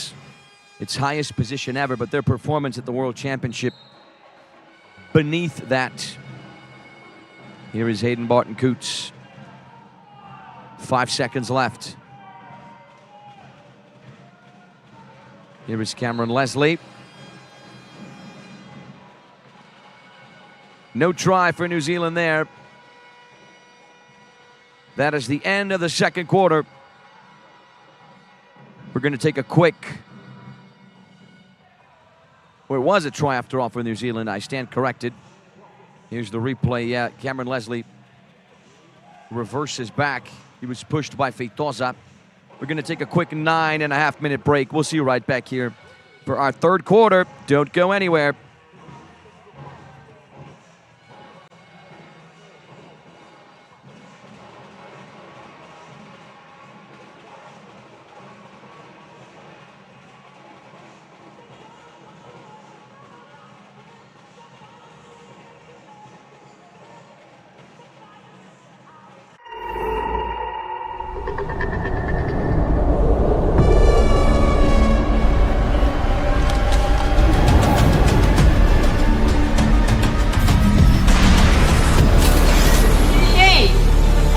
A: Its highest position ever, but their performance at the World Championship beneath that. Here is Hayden Barton-Coots. 5 seconds left. Here is Cameron Leslie. No try for New Zealand there. That is the end of the second quarter. We're going to take a quick... Well, it was a try after all for New Zealand. I stand corrected. Here's the replay. Yeah, Cameron Leslie reverses back. He was pushed by Feitosa. We're going to take a quick 9.5-minute break. We'll see you right back here for our third quarter. Don't go anywhere.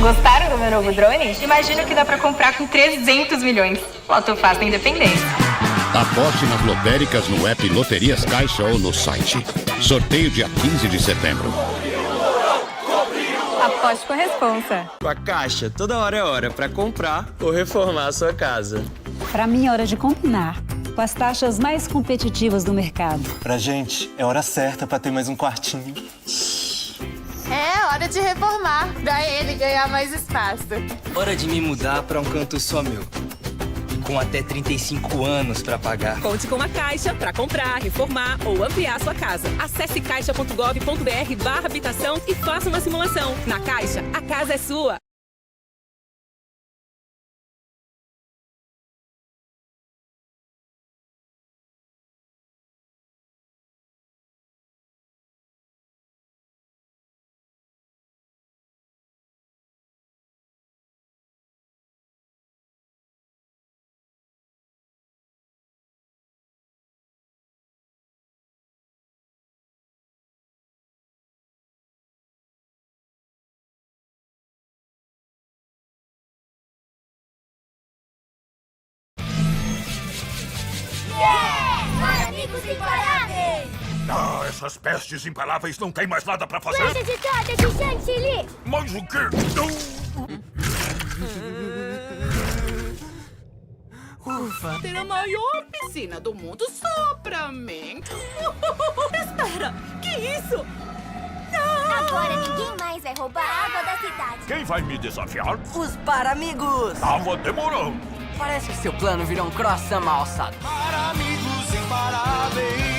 F: Gostaram do meu novo drone? Imagino que dá pra comprar com 300 milhões. Loto faz na Independência.
I: Aposte nas lotéricas no app Loterias Caixa ou no site. Sorteio dia 15 de setembro.
F: Aposte com responsa.
C: Com a Caixa, toda hora é hora pra comprar ou reformar a sua casa.
D: Para mim, é hora de combinar com as taxas mais competitivas do mercado.
E: Pra gente, é hora certa pra ter mais um quartinho.
F: É hora de reformar, pra ele ganhar mais espaço.
C: Hora de me mudar pra um canto só meu. com até 35 anos para pagar.
L: Conte com a Caixa para comprar, reformar ou ampliar sua casa. Acesse caixa.gov.br/habitação e faça uma simulação. Na Caixa, a casa é sua.
H: Amigos imparáveis!
M: Ah, essas pestes imparáveis não têm mais nada pra fazer?
H: Flecha de torta de chantilly!
M: Mas o quê?
G: Ufa, ter a maior piscina do mundo só pra mim. Espera, que isso?
H: Agora ninguém mais vai roubar a água da cidade.
M: Quem vai me desafiar?
J: Os Paramigos!
M: Tava demorando.
J: Parece que seu plano virou um croissant mal alçado.
N: Para amigos imparáveis.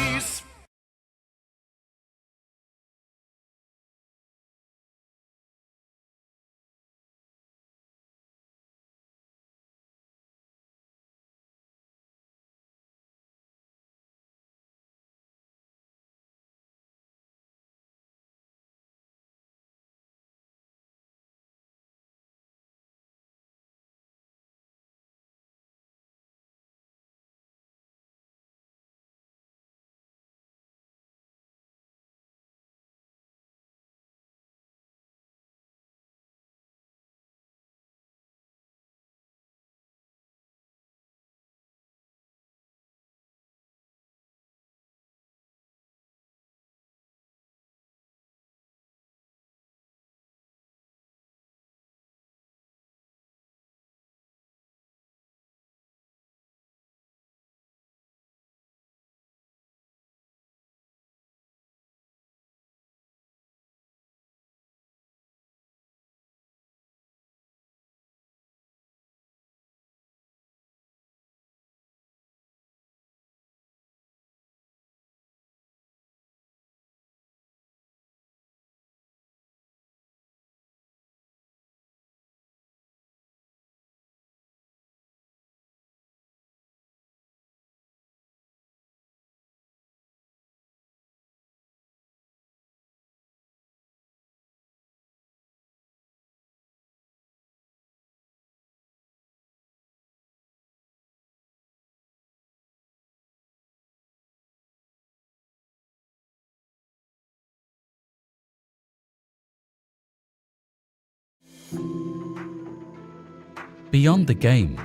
K: Beyond the game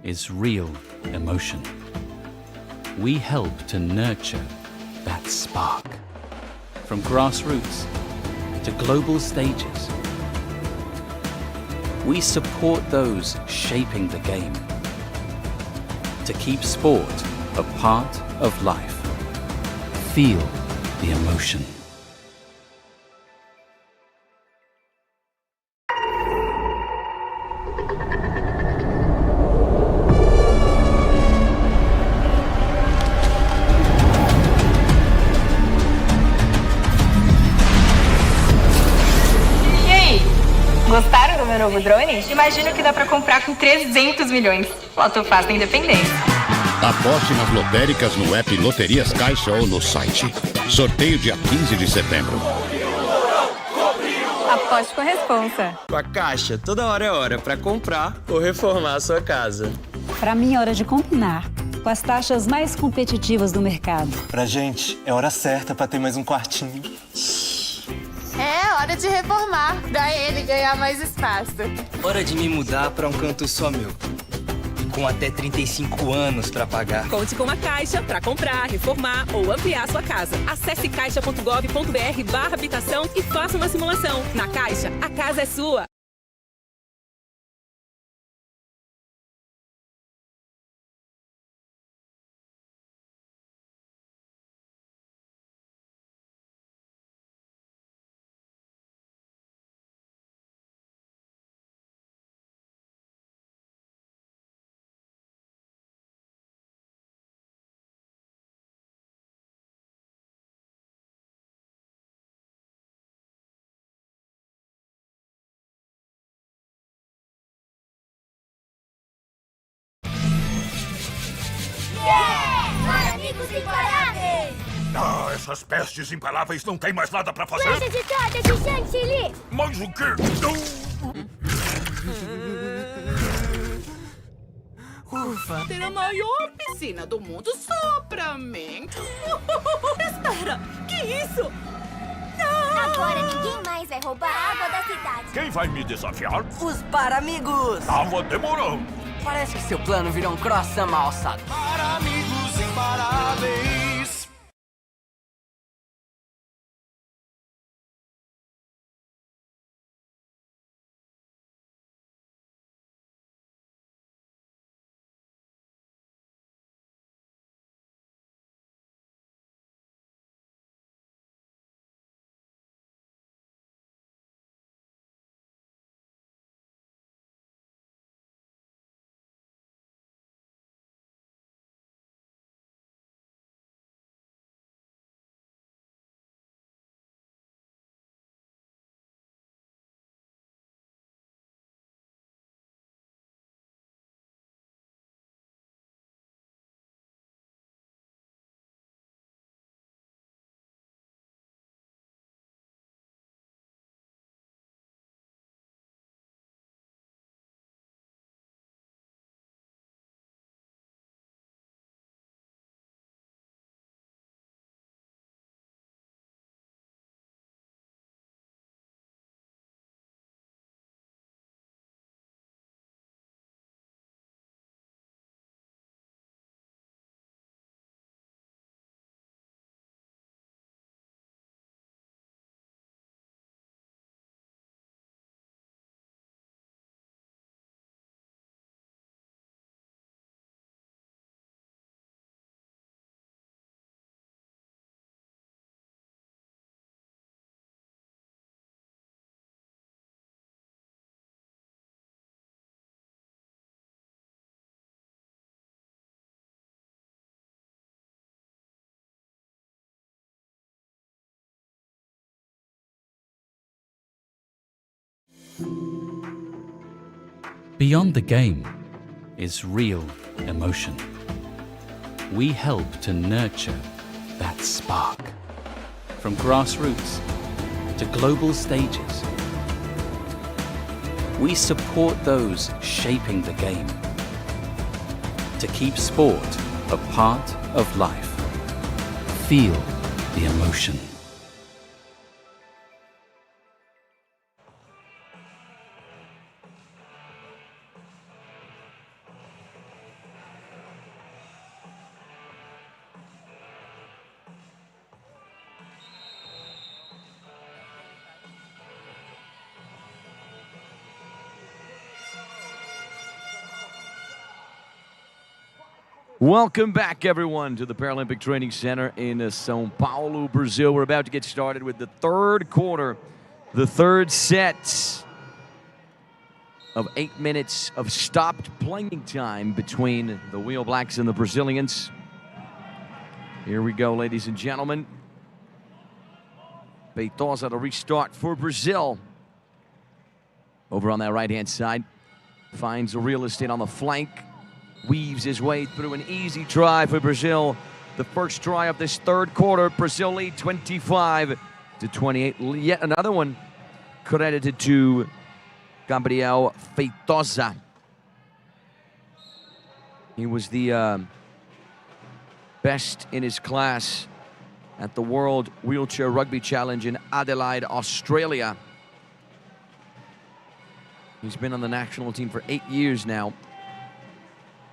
K: is real emotion. We help to nurture that spark. From grassroots to global stages, we support those shaping the game. To keep sport a part of life, feel the emotion.
F: Gostaram do meu novo drone? Imagino que dá pra comprar com 300 milhões. Loto Fácil da Independência.
I: Aposte nas lotéricas no app Loterias Caixa ou no site. Sorteio dia 15 de setembro.
F: Aposte com a responsa.
O: Com a Caixa, toda hora é hora pra comprar ou reformar a sua casa.
D: Para mim é hora de combinar com as taxas mais competitivas do mercado.
E: Pra gente, é hora certa pra ter mais um quartinho.
P: É hora de reformar, pra ele ganhar mais espaço.
C: Hora de me mudar pra um canto só meu. Com até 35 anos pra pagar.
L: Conte com a Caixa para comprar, reformar ou ampliar sua casa. Acesse caixa.gov.br/habitação e faça uma simulação. Na Caixa, a casa é sua.
M: Essas pestes imparáveis não têm mais nada pra fazer?
H: Lança de torta de chantilly!
M: Mais o quê?
G: Ufa, ter a maior piscina do mundo só pra mim. Espera, que isso?
H: Agora ninguém mais vai roubar a água da cidade.
M: Quem vai me desafiar?
J: Os Paramigos!
M: Tava demorando.
J: Parece que seu plano virou um croissant mal assado.
N: Para amigos imparáveis.
K: Beyond the game is real emotion. We help to nurture that spark. From grassroots to global stages, we support those shaping the game to keep sport a part of life. Feel the emotion.
A: Welcome back, everyone, to the Paralympic Training Center in São Paulo, Brazil. We're about to get started with the third quarter, the third set of 8 minutes of stopped playing time between the Wheel Blacks and the Brazilians. Here we go, ladies and gentlemen. Feitosa to restart for Brazil. Over on that right-hand side, finds a real estate on the flank. Weaves his way through an easy try for Brazil. The first try of this third quarter. Brazil lead 25-28. Yet another one credited to Gabriel Feitosa. He was the best in his class at the World Wheelchair Rugby Challenge in Adelaide, Australia. He's been on the national team for 8 years now.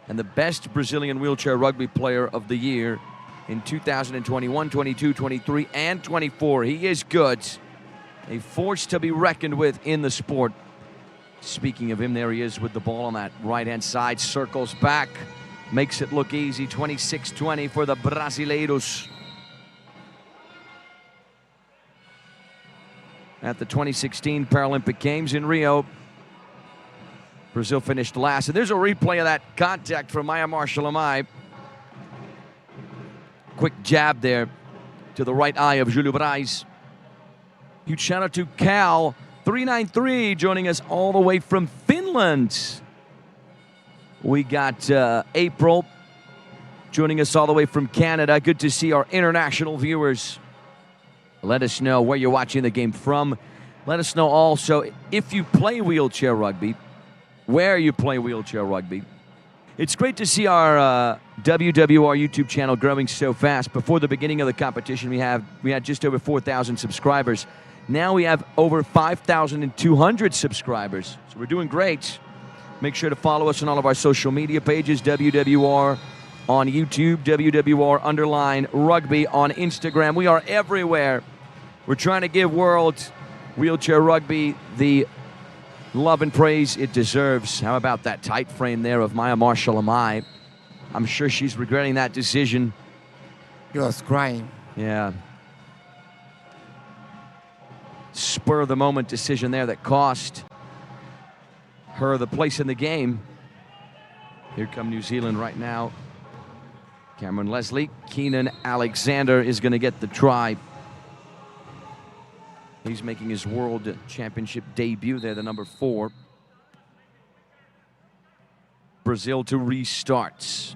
A: And the best Brazilian wheelchair rugby player of the year in 2021, 22, 23, and 24. He is good. A force to be reckoned with in the sport. Speaking of him, there he is with the ball on that right-hand side. Circles back. Makes it look easy. 26-20 for the Brasileiros. At the 2016 Paralympic Games in Rio, Brazil finished last. And there's a replay of that contact from Maya Marshall-Amai. Quick jab there to the right eye of Júlio Braz. Huge shout out to Cal 393 joining us all the way from Finland. We got April joining us all the way from Canada. Good to see our international viewers. Let us know where you're watching the game from. Let us know also if you play wheelchair rugby, where you play wheelchair rugby. It's great to see our WWR YouTube channel growing so fast. Before the beginning of the competition, we had just over 4,000 subscribers. Now we have over 5,200 subscribers. So we're doing great. Make sure to follow us on all of our social media pages, WWR on YouTube, WWR_rugby on Instagram. We are everywhere. We're trying to give World Wheelchair Rugby the love and praise it deserves. How about that tight frame there of Maya Marshall-Amai? I'm sure she's regretting that decision.
B: He was crying.
A: Yeah. Spur of the moment decision there that cost her the place in the game. Here come New Zealand right now. Cameron Leslie. Keenan Alexander is going to get the try. He's making his World Championship debut there, the number 4. Brazil to restart.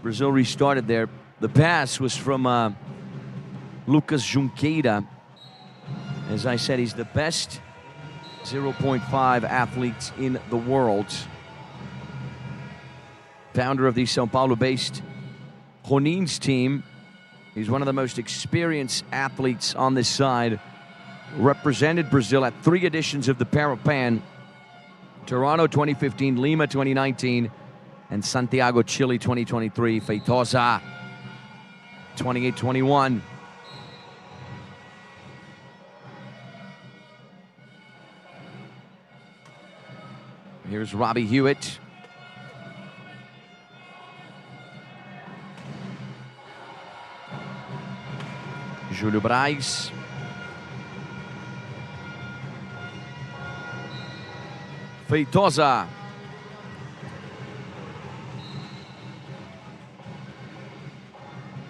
A: Brazil restarted there. The pass was from Lucas Junqueira. As I said, he's the best 0.5 athlete in the world. Founder of the São Paulo-based Ronin's team. He's one of the most experienced athletes on this side. Represented Brazil at 3 editions of the Parapan. Toronto 2015, Lima 2019, and Santiago, Chile 2023. Feitosa 28-21. Here's Robbie Hewitt. Júlio Braz. Feitosa.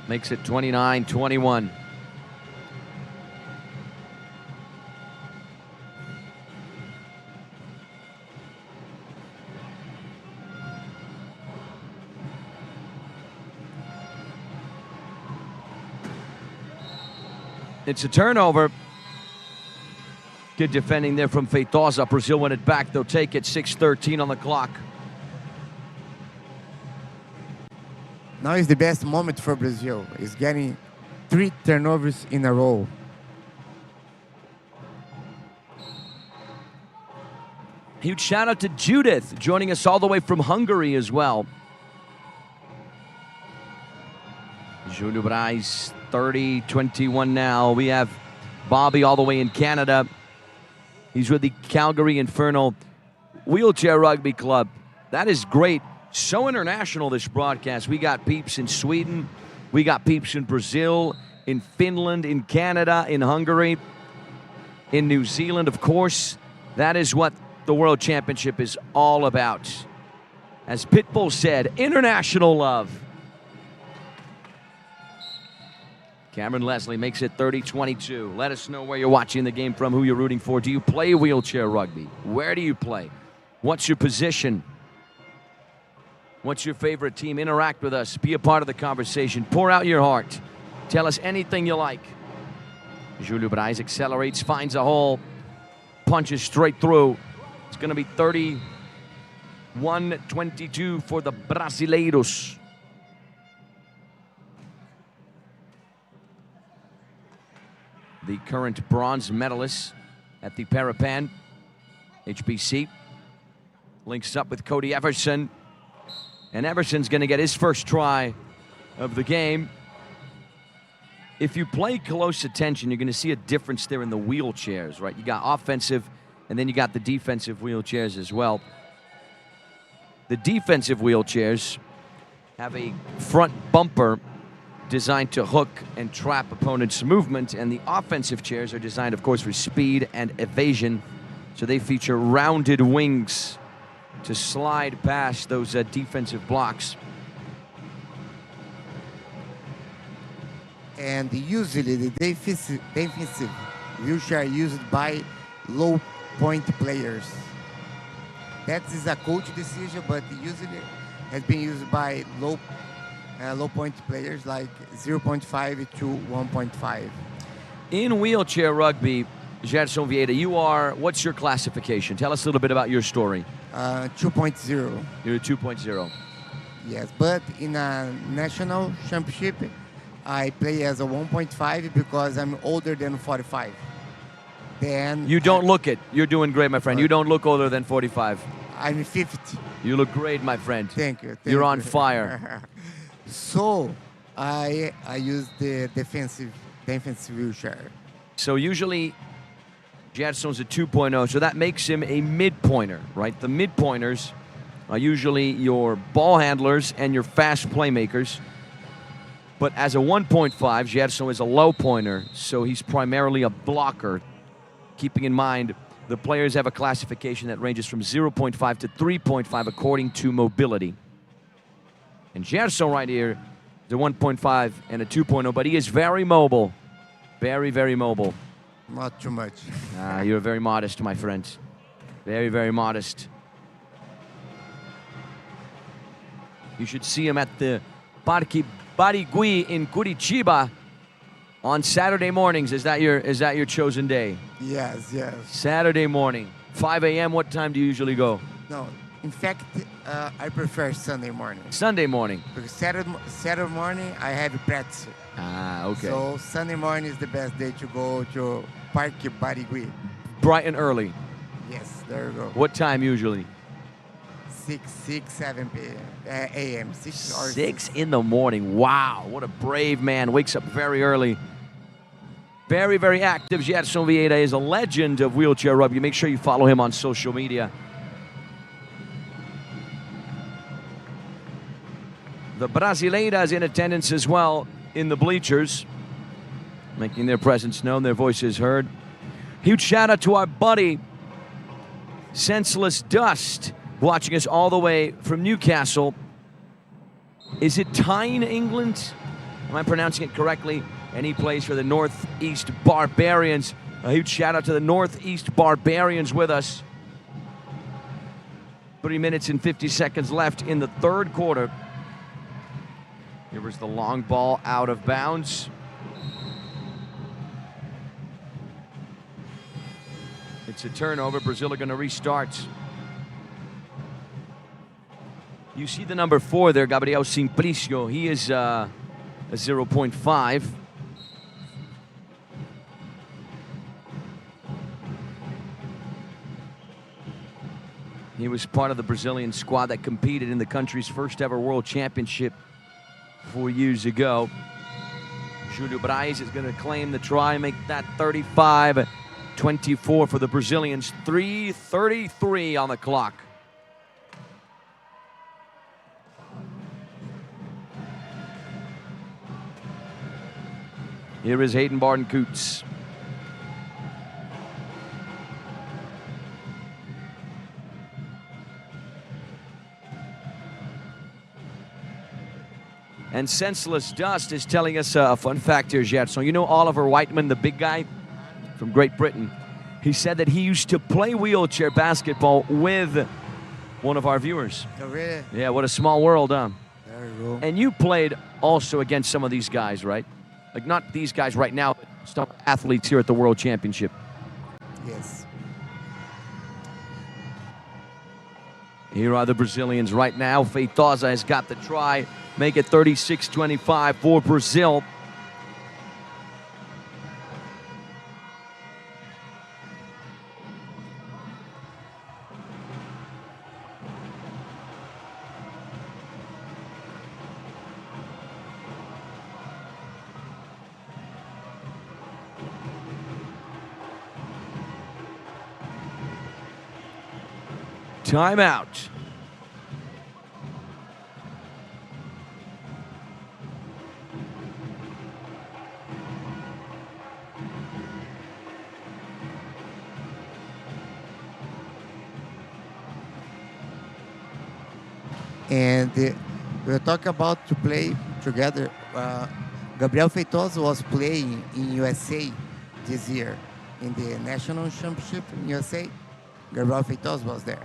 A: Makes it 29-21. It's a turnover. Good defending there from Feitosa. Brazil win it back. They'll take it. 6:13 on the clock.
B: Now is the best moment for Brazil. It's getting 3 turnovers in a row.
A: Huge shout out to Judith, joining us all the way from Hungary as well. Júlio Braz, 30-21 now. We have Bobby all the way in Canada. He's with the Calgary Infernal Wheelchair Rugby Club. That is great. So international, this broadcast. We got peeps in Sweden. We got peeps in Brazil, in Finland, in Canada, in Hungary, in New Zealand, of course. That is what the World Championship is all about. As Pitbull said, international love. Cameron Leslie makes it 30-22. Let us know where you're watching the game from, who you're rooting for. Do you play wheelchair rugby? Where do you play? What's your position? What's your favorite team? Interact with us. Be a part of the conversation. Pour out your heart. Tell us anything you like. Júlio Braz accelerates, finds a hole, punches straight through. It's going to be 31-22 for the Brasileiros. The current bronze medalist at the Parapan HBC. Links up with Cody Everson. And Everson's going to get his first try of the game. If you play close attention, you're going to see a difference there in the wheelchairs, right? You got offensive, and then you got the defensive wheelchairs as well. The defensive wheelchairs have a front bumper designed to hook and trap opponents' movement, and the offensive chairs are designed, of course, for speed and evasion. So they feature rounded wings to slide past those defensive blocks.
B: And usually the defensive wheelchair used by low point players. that is a coach decision, but usually has been used by low point players like 0.5 to 1.5.
A: In wheelchair rugby, Gerson Vieira, what's your classification? Tell us a little bit about your story.
B: 2.0.
A: You're a 2.0.
B: Yes, but in a national championship, I play as a 1.5 because I'm older than 45. Then
A: you don't look it. You're doing great, my friend. You don't look older than 45.
B: I'm 50.
A: You look great, my friend.
B: Thank you.
A: You're on fire.
B: So I use the defensive wheelchair.
A: So usually Gerson's a 2.0, so that makes him a mid-pointer, right? The mid-pointers are usually your ball handlers and your fast playmakers. But as a 1.5, Gerson is a low pointer, so he's primarily a blocker. Keeping in mind, the players have a classification that ranges from 0.5 to 3.5 according to mobility. And Gerson right here is a 1.5 and a 2.0, but he is very mobile. Very, very mobile.
B: Not too much.
A: You're very modest, my friend. Very, very modest. You should see him at the Parque Barigui in Curitiba on Saturday mornings. Is that your chosen day?
B: Yes, yes.
A: Saturday morning, 5 a.m. What time do you usually go?
B: No, in fact, I prefer Sunday morning.
A: Sunday morning.
B: Because Saturday morning I have practice.
A: Okay.
B: So Sunday morning is the best day to go to Parque Barigui.
A: Bright and early.
B: Yes, there you go.
A: What time usually?
B: 7 a.m.
A: 6 in the morning. Wow, what a brave man. Wakes up very early. Very, very active. Gerson Vieira is a legend of wheelchair rugby. Make sure you follow him on social media. The Brasileiras in attendance as well in the bleachers, making their presence known, their voices heard. Huge shout out to our buddy, Senseless Dust, watching us all the way from Newcastle. Is it Tyne, England? Am I pronouncing it correctly? And he plays for the Northeast Barbarians. A huge shout out to the Northeast Barbarians with us. 3 minutes and 50 seconds left in the third quarter. Here was the long ball out of bounds. It's a turnover. Brazil are going to restart. You see the number 4 there, Gabriel Simplicio. He is a 0.5. He was part of the Brazilian squad that competed in the country's first ever World Championship 4 years ago. Júlio Braz is going to claim the try, make that 35-24 for the Brazilians. 3:33 on the clock. Here is Hayden Barton-Coots. And Senseless Dust is telling us a fun fact here, Gerson. You know Oliver Whiteman, the big guy from Great Britain? He said that he used to play wheelchair basketball with one of our viewers.
B: Oh, really?
A: Yeah, what a small world, huh?
B: There you go.
A: And you played also against some of these guys, right? Like not these guys right now, but some athletes here at the World Championship.
B: Yes.
A: Here are the Brazilians right now. Feitosa has got the try. Make it 36-25 for Brazil. Timeout.
B: And we're talking about to play together. Gabriel Feitosa was playing in USA this year in the national championship in USA. Gabriel Feitosa was there.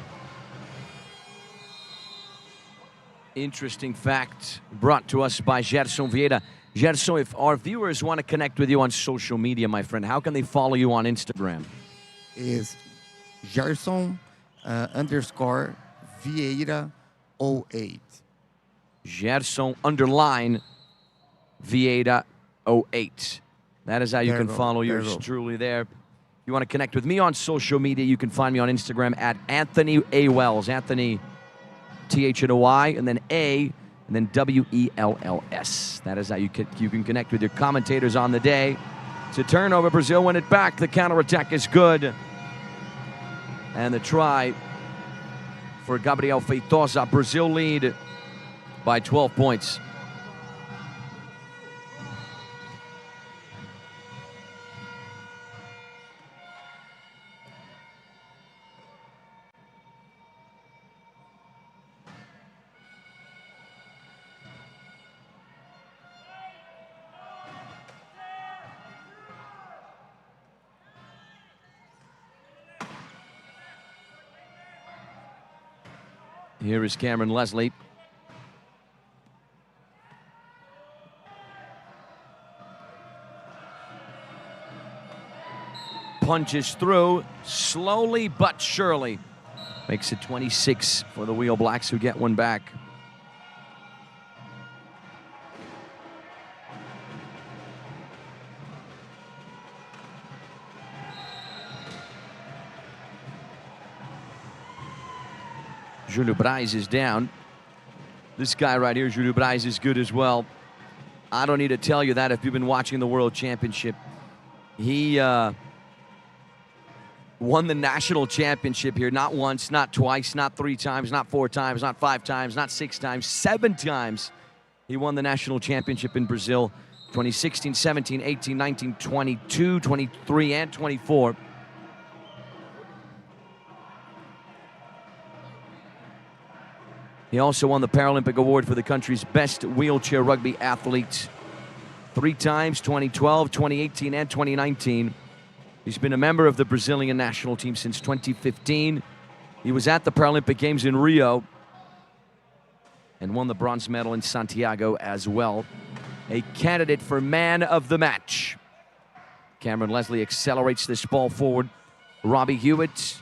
A: Interesting fact brought to us by Gerson Vieira. Gerson, if our viewers want to connect with you on social media, my friend, how can they follow you on Instagram?
B: Is Gerson _ Vieira 08.
A: Gerson _ Vieira 08. That is how you can follow yours truly there. If you want to connect with me on social media, you can find me on Instagram at Anthony A. Wells. Anthony, T-H-N-O-Y, and then A, and then W-E-L-L-S. That is how you can connect with your commentators on the day. It's a turnover. Brazil win it back. The counterattack is good. And the try for Gabriel Feitosa. Brazil lead by 12 points. Here is Cameron Leslie. Punches through, slowly but surely. Makes it 26 for the Wheel Blacks, who get one back. Júlio Braz is down. This guy right here, Júlio Braz, is good as well. I don't need to tell you that if you've been watching the World Championship. He won the national championship here, not once, not twice, not 3 times, not 4 times, not 5 times, not 6 times, 7 times. He won the national championship in Brazil 2016, 17, 18, 19, 22, 23, and 24. He also won the Paralympic Award for the country's best wheelchair rugby athlete 3 times, 2012, 2018, and 2019. He's been a member of the Brazilian national team since 2015. He was at the Paralympic Games in Rio and won the bronze medal in Santiago as well. A candidate for man of the match. Cameron Leslie accelerates this ball forward. Robbie Hewitt,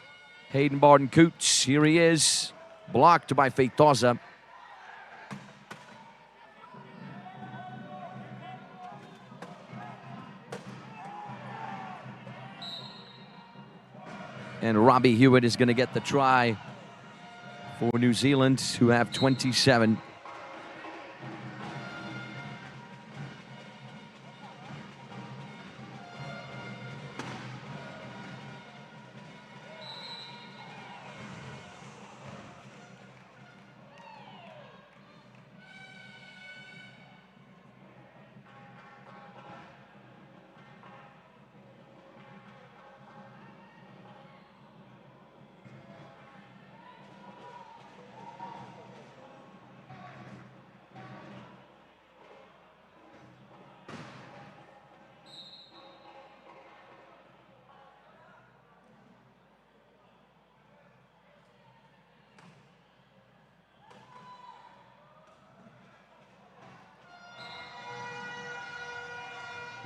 A: Hayden Barton-Coots, here he is. Blocked by Feitosa. And Robbie Hewitt is going to get the try for New Zealand, who have 27.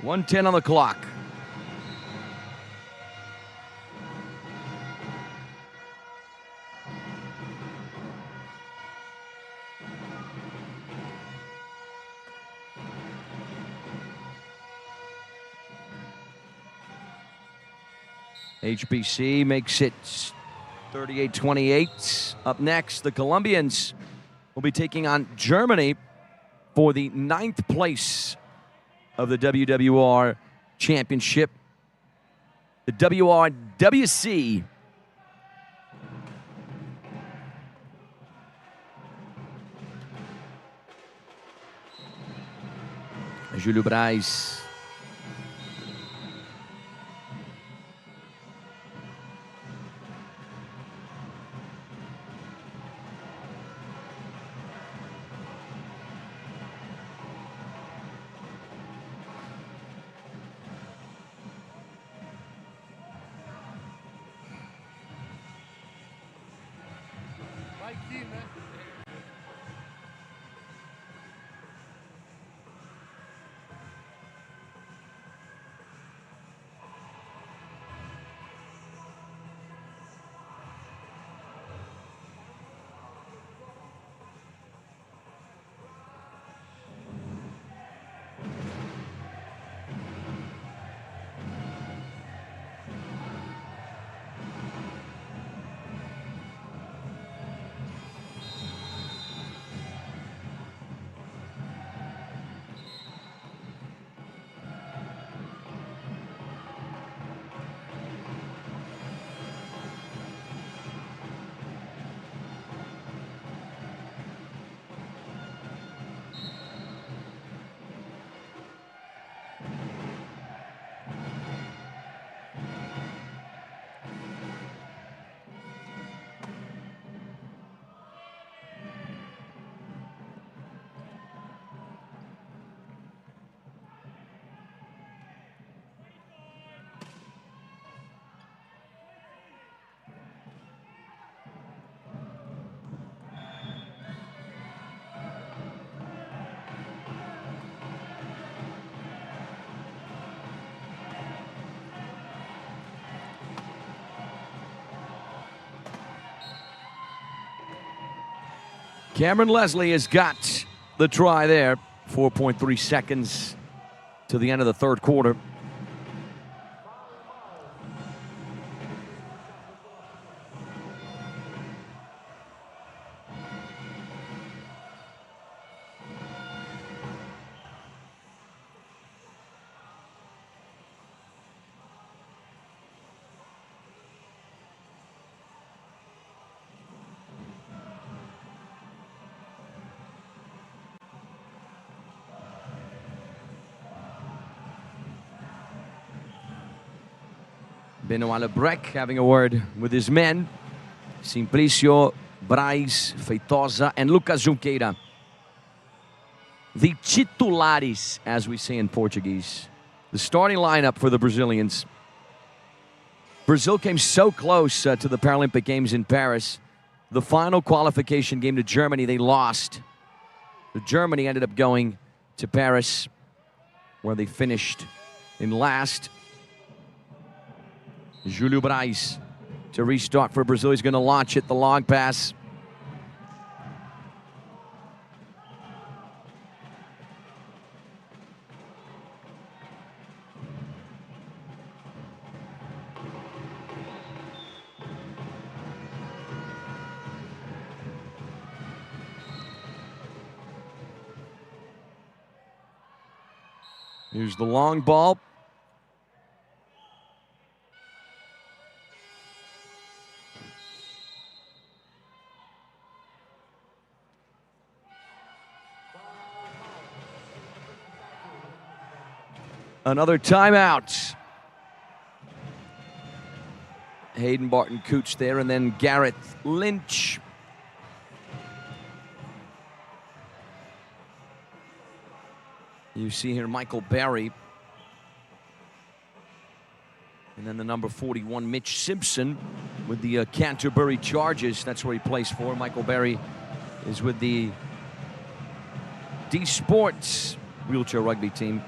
A: .110 on the clock. HBC makes it 38-28. Up next, the Colombians will be taking on Germany for the 9th place of the WWR Championship. The WRWC Júlio Braz. Cameron Leslie has got the try there. 4.3 seconds to the end of the third quarter. Benoit Lebrec having a word with his men. Simplicio, Braz, Feitosa, and Lucas Junqueira. The titulares, as we say in Portuguese. The starting lineup for the Brazilians. Brazil came so close to the Paralympic Games in Paris. The final qualification game to Germany, they lost. Germany ended up going to Paris, where they finished in last. Júlio Braz to restart for Brazil. He's going to launch it, the long pass. Here's the long ball. Another timeout. Hayden Barton Cooch there, and then Gareth Lynch. You see here Michael Berry. And then the number 41, Mitch Simpson, with the Canterbury Chargers. That's where he plays for. Michael Berry is with the D Sports wheelchair rugby team.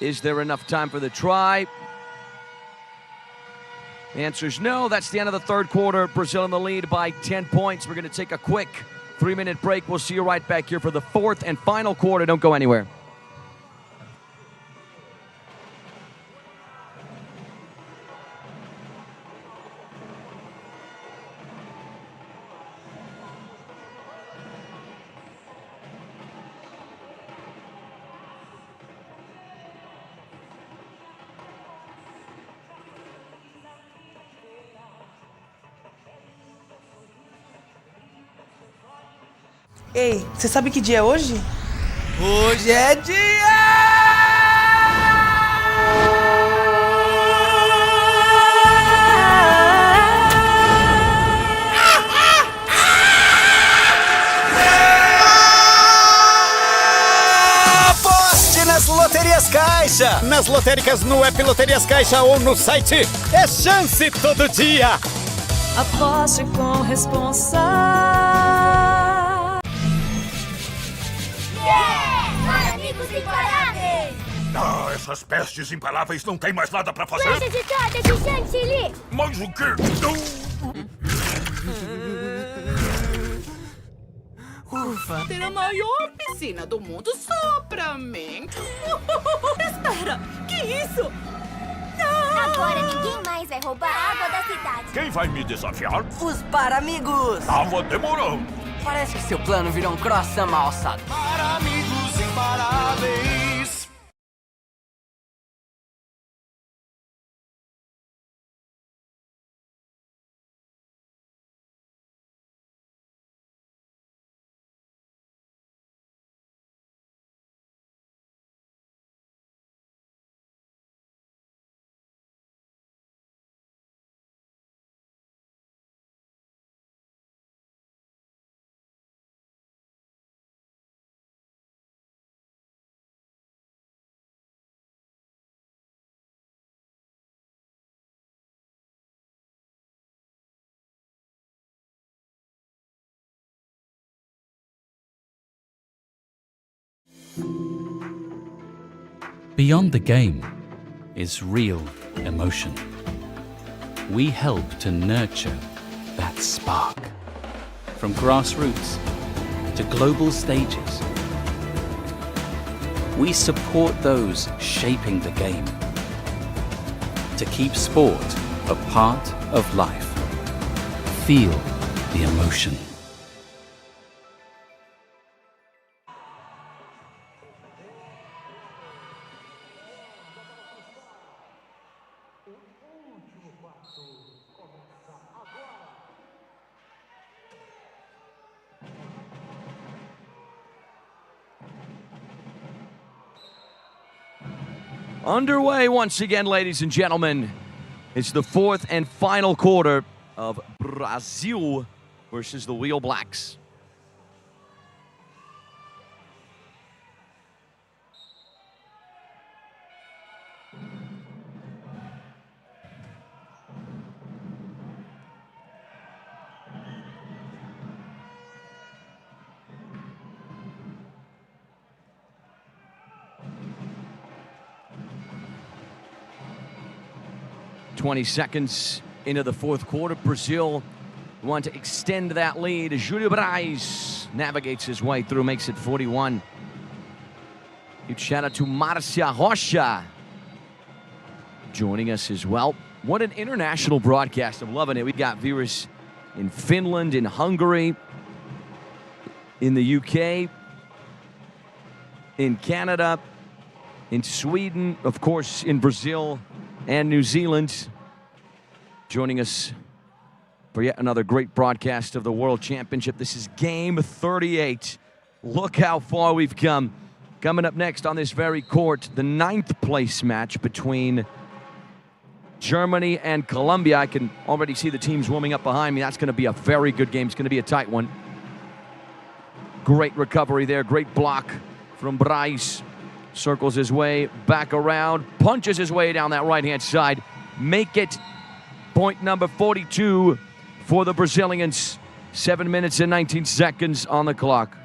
A: Is there enough time for the try? The answer is no. That's the end of the third quarter. Brazil in the lead by 10 points. We're going to take a quick 3-minute break. We'll see you right back here for the fourth and final quarter. Don't go anywhere.
Q: Ei, você sabe que dia é hoje?
J: Hoje é dia!
O: Aposte nas loterias Caixa! Nas lotéricas no app Loterias Caixa ou no site. É chance todo dia!
R: Aposte com responsabilidade.
M: Ah, essas pestes imparáveis não têm mais nada pra fazer?
H: Lanche de torta de chantilly!
M: Mas o quê?
G: Ufa, ter a maior piscina do mundo só pra mim. Espera, que isso? Não!
H: Agora ninguém mais vai roubar a água da cidade.
M: Quem vai me desafiar?
J: Os Paramigos!
M: Tava demorando.
J: Parece que seu plano virou um croissant mal assado.
N: Para amigos imparáveis.
K: Beyond the game is real emotion. We help to nurture that spark. From grassroots to global stages, we support those shaping the game to keep sport a part of life. Feel the emotion.
A: Underway once again, ladies and gentlemen. It's the fourth and final quarter of Brazil versus the Wheel Blacks. "20 seconds into the fourth quarter. Brazil want to extend that lead. Júlio Braz navigates his way through, makes it 41. Huge shout out to Marcia Rocha joining us as well. What an international broadcast. I'm loving it. We've got viewers in Finland, in Hungary, in the UK, in Canada, in Sweden, of course, in Brazil and New Zealand. Joining us for yet another great broadcast of the World Championship. This is game 38. Look how far we've come. Coming up next on this very court, the 9th place match between Germany and Colombia. I can already see the teams warming up behind me. That's going to be a very good game. It's going to be a tight one. Great recovery there. Great block from Braz. Circles his way back around. Punches his way down that right-hand side. Make it point number 42 for the Brazilians. 7 minutes and 19 seconds on the clock.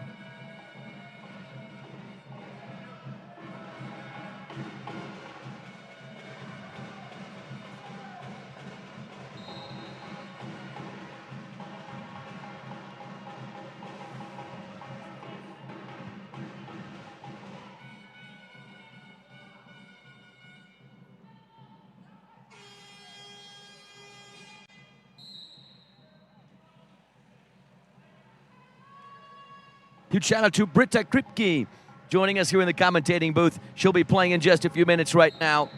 A: Huge shout out to Britta Kripke joining us here in the commentating booth. She'll be playing in just a few minutes right now.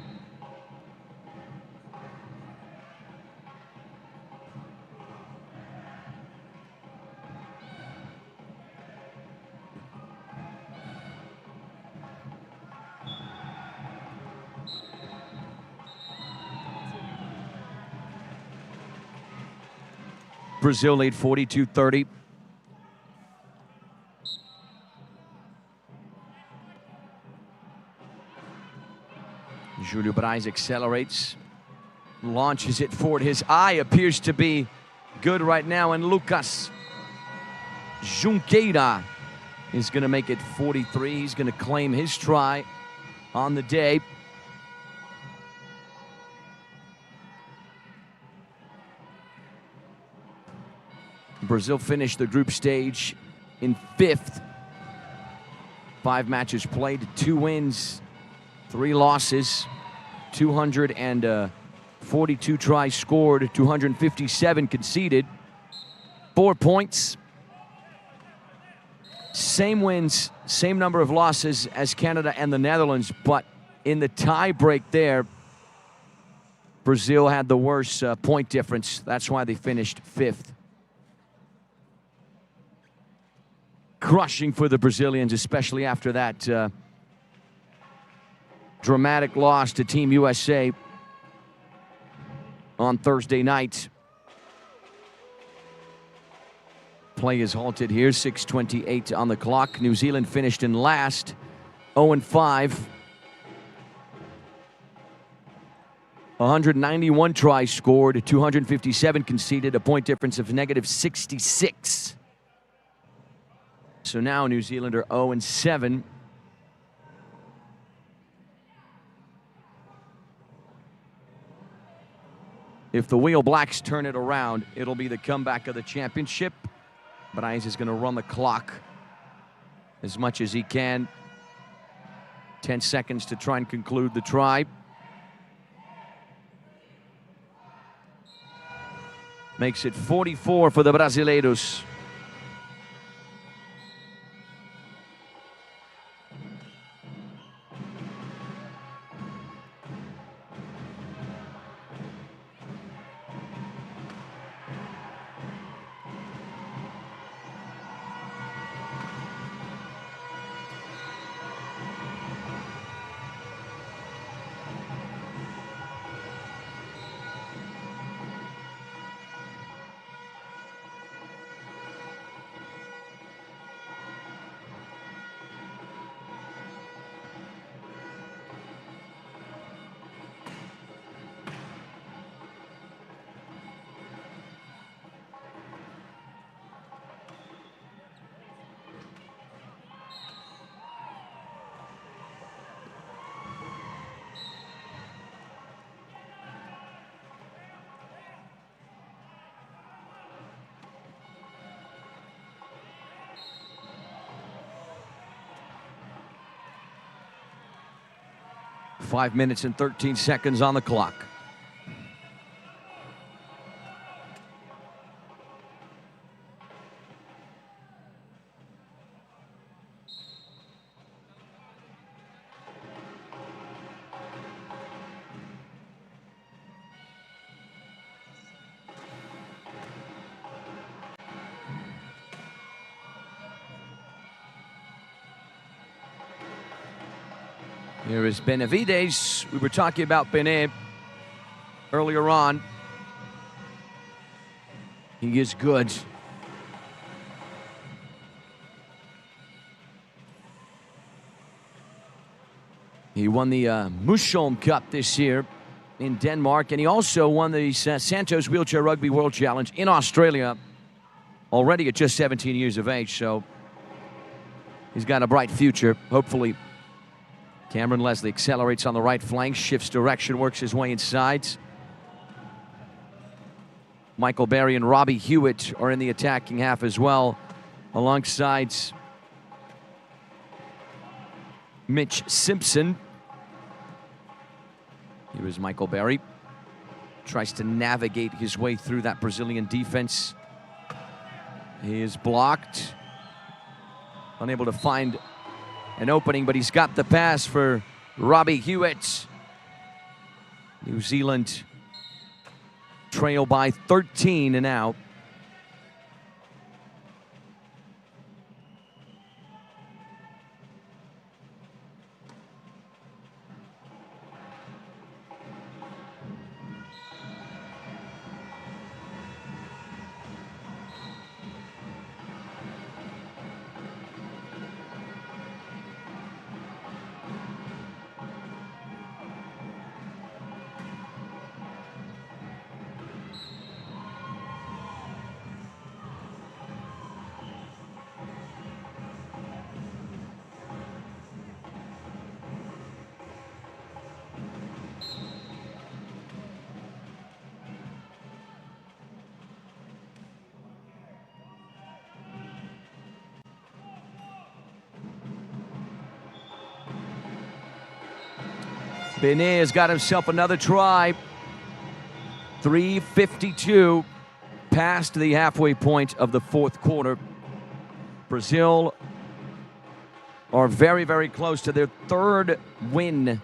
A: Brazil lead 42-30. Júlio Braz accelerates, launches it forward. His eye appears to be good right now, and Lucas Junqueira is going to make it 43. He's going to claim his try on the day. Brazil finished the group stage in 5th. 5 matches played, 2 wins, 3 losses, 242 tries scored, 257 conceded, 4 points. Same wins, same number of losses as Canada and the Netherlands, but in the tie break there, Brazil had the worst point difference. That's why they finished 5th. Crushing for the Brazilians, especially after that dramatic loss to Team USA on Thursday night. Play is halted here, 6:28 on the clock. New Zealand finished in last, 0-5. 191 tries scored, 257 conceded, a point difference of -66. So now New Zealand are 0-7. If the Wheel Blacks turn it around, it'll be the comeback of the championship. Braz is going to run the clock as much as he can. 10 seconds to try and conclude the try. Makes it 44 for the Brasileiros. Five minutes and 13 seconds on the clock. Here is Benavides. We were talking about Benet earlier on. He is good. He won the Mushholm Cup this year in Denmark, and he also won the Santos Wheelchair Rugby World Challenge in Australia already at just 17 years of age, so he's got a bright future, hopefully. Cameron Leslie accelerates on the right flank, shifts direction, works his way inside. Michael Berry and Robbie Hewitt are in the attacking half as well, alongside Mitch Simpson. Here is Michael Berry. Tries to navigate his way through that Brazilian defense. He is blocked. Unable to find an opening, but he's got the pass for Robbie Hewitt. New Zealand trail by 13 now. Benet has got himself another try. 3:52 past the halfway point of the fourth quarter. Brazil are very, very close to their third win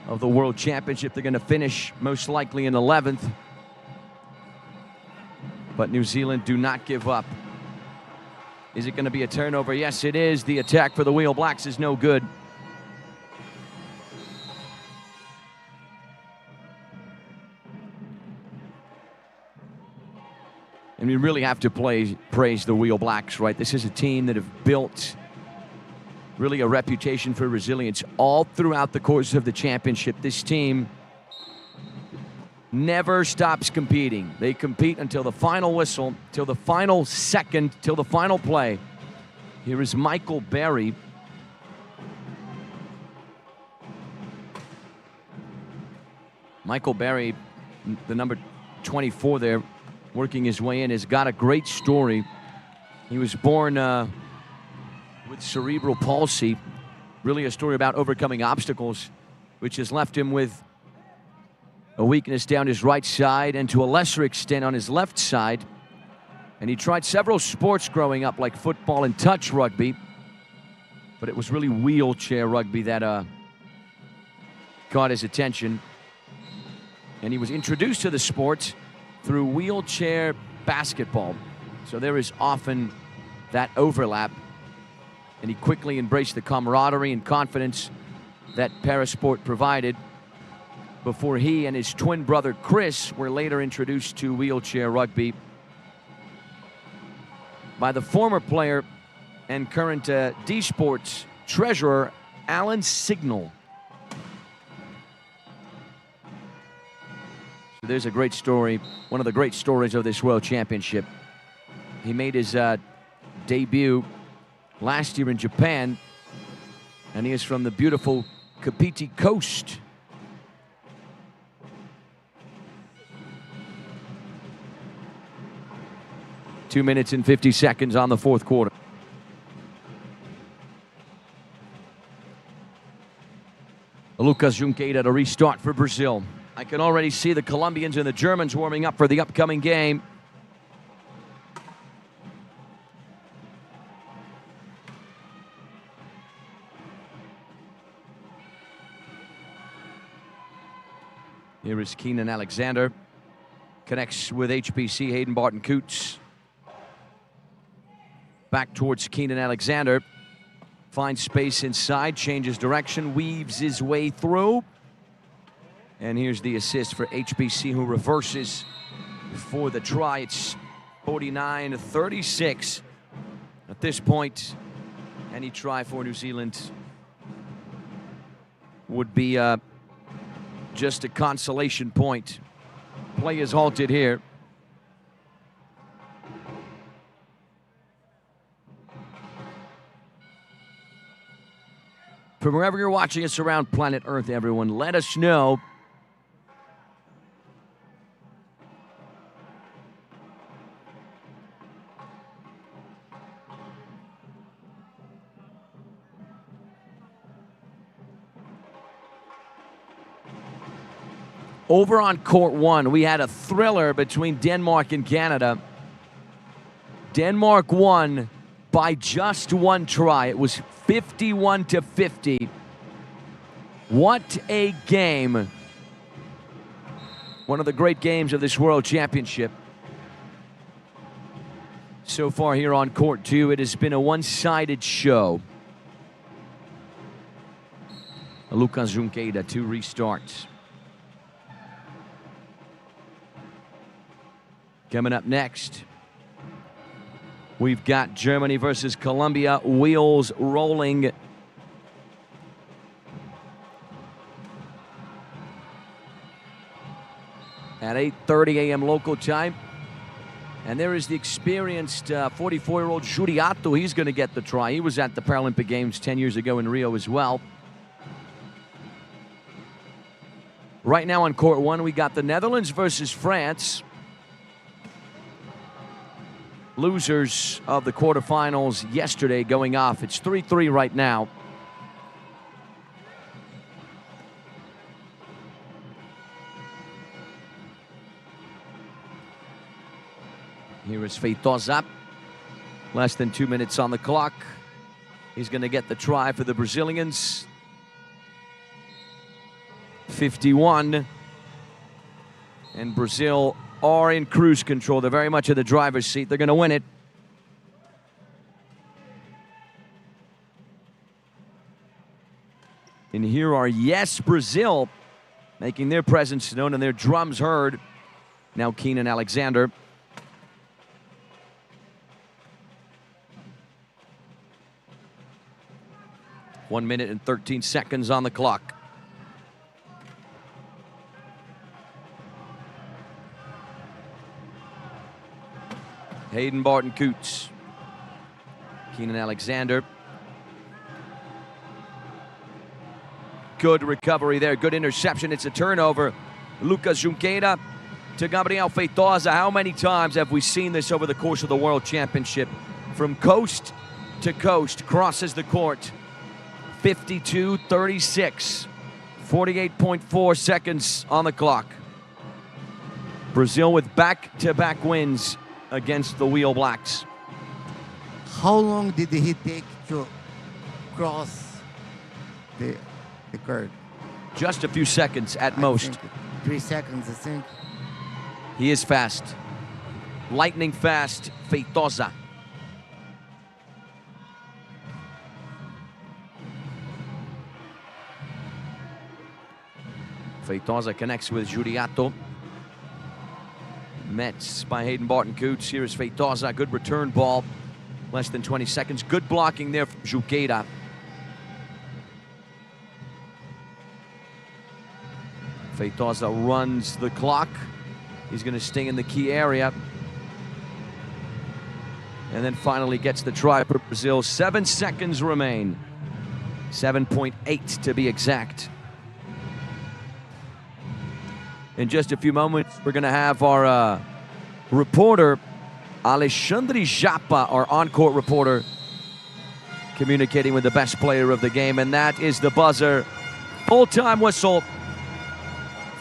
A: of the World Championship. They're going to finish most likely in 11th. But New Zealand do not give up. Is it going to be a turnover? Yes, it is. The attack for the Wheel Blacks is no good. And we really have to praise the Wheel Blacks, right? This is a team that have built really a reputation for resilience all throughout the course of the championship. This team never stops competing. They compete until the final whistle, till the final second, till the final play. Here is Michael Berry. Michael Berry, the number 24 there, working his way in, has got a great story. He was born with cerebral palsy. Really a story about overcoming obstacles, which has left him with a weakness down his right side and to a lesser extent on his left side. And he tried several sports growing up, like football and touch rugby, but it was really wheelchair rugby that caught his attention. And he was introduced to the sport through wheelchair basketball. So there is often that overlap. And he quickly embraced the camaraderie and confidence that parasport provided before he and his twin brother Chris were later introduced to wheelchair rugby by the former player and current D-Sports treasurer, Alan Signal. So there's a great story, one of the great stories of this World Championship. He made his debut last year in Japan, and he is from the beautiful Kapiti Coast. Two minutes and 50 seconds on the fourth quarter. Lucas Junqueira to restart for Brazil. I can already see the Colombians and the Germans warming up for the upcoming game. Here is Keenan Alexander. Connects with HBC Hayden Barton-Coots. Back towards Keenan Alexander. Finds space inside, changes direction, weaves his way through. And here's the assist for HBC, who reverses for the try. It's 49-36. At this point, any try for New Zealand would be just a consolation point. Play is halted here. From wherever you're watching us around planet Earth, everyone, let us know over on court one, we had a thriller between Denmark and Canada. Denmark won by just one try. It was 51-50. What a game. One of the great games of this World Championship. So far here on court two, it has been a one-sided show. Lucas Junqueira to restart. Coming up next, we've got Germany versus Colombia, wheels rolling. At 8:30 a.m. local time. And there is the experienced 44-year-old Juriato. He's going to get the try. He was at the Paralympic Games 10 years ago in Rio as well. Right now on court one, we got the Netherlands versus France. Losers of the quarterfinals yesterday going off. It's 3-3 right now. Here is Feitosa. Less than 2 minutes on the clock. He's going to get the try for the Brazilians. 51. And Brazil are in cruise control. They're very much in the driver's seat. They're going to win it. And here are Yes Brazil making their presence known and their drums heard. Now Keenan Alexander. One minute and 13 seconds on the clock. Hayden Barton-Coots. Keenan Alexander. Good recovery there, good interception. It's a turnover. Lucas Junqueira to Gabriel Feitosa. How many times have we seen this over the course of the World Championship? From coast to coast, crosses the court. 52-36, 48.4 seconds on the clock. Brazil with back-to-back wins against the Wheel Blacks.
B: How long did he take to cross the curve?
A: Just a few seconds at most.
B: 3 seconds, I think.
A: He is fast. Lightning fast, Feitosa. Feitosa connects with Juriato. Mets by Hayden Barton-Coots. Here is Feitosa. Good return ball. Less than 20 seconds. Good blocking there from Juqueira. Feitosa runs the clock. He's going to stay in the key area. And then finally gets the try for Brazil. 7 seconds remain. 7.8 to be exact. In just a few moments, we're going to have our reporter, Alexandre Japa, our on-court reporter, communicating with the best player of the game, and that is the buzzer. Full-time whistle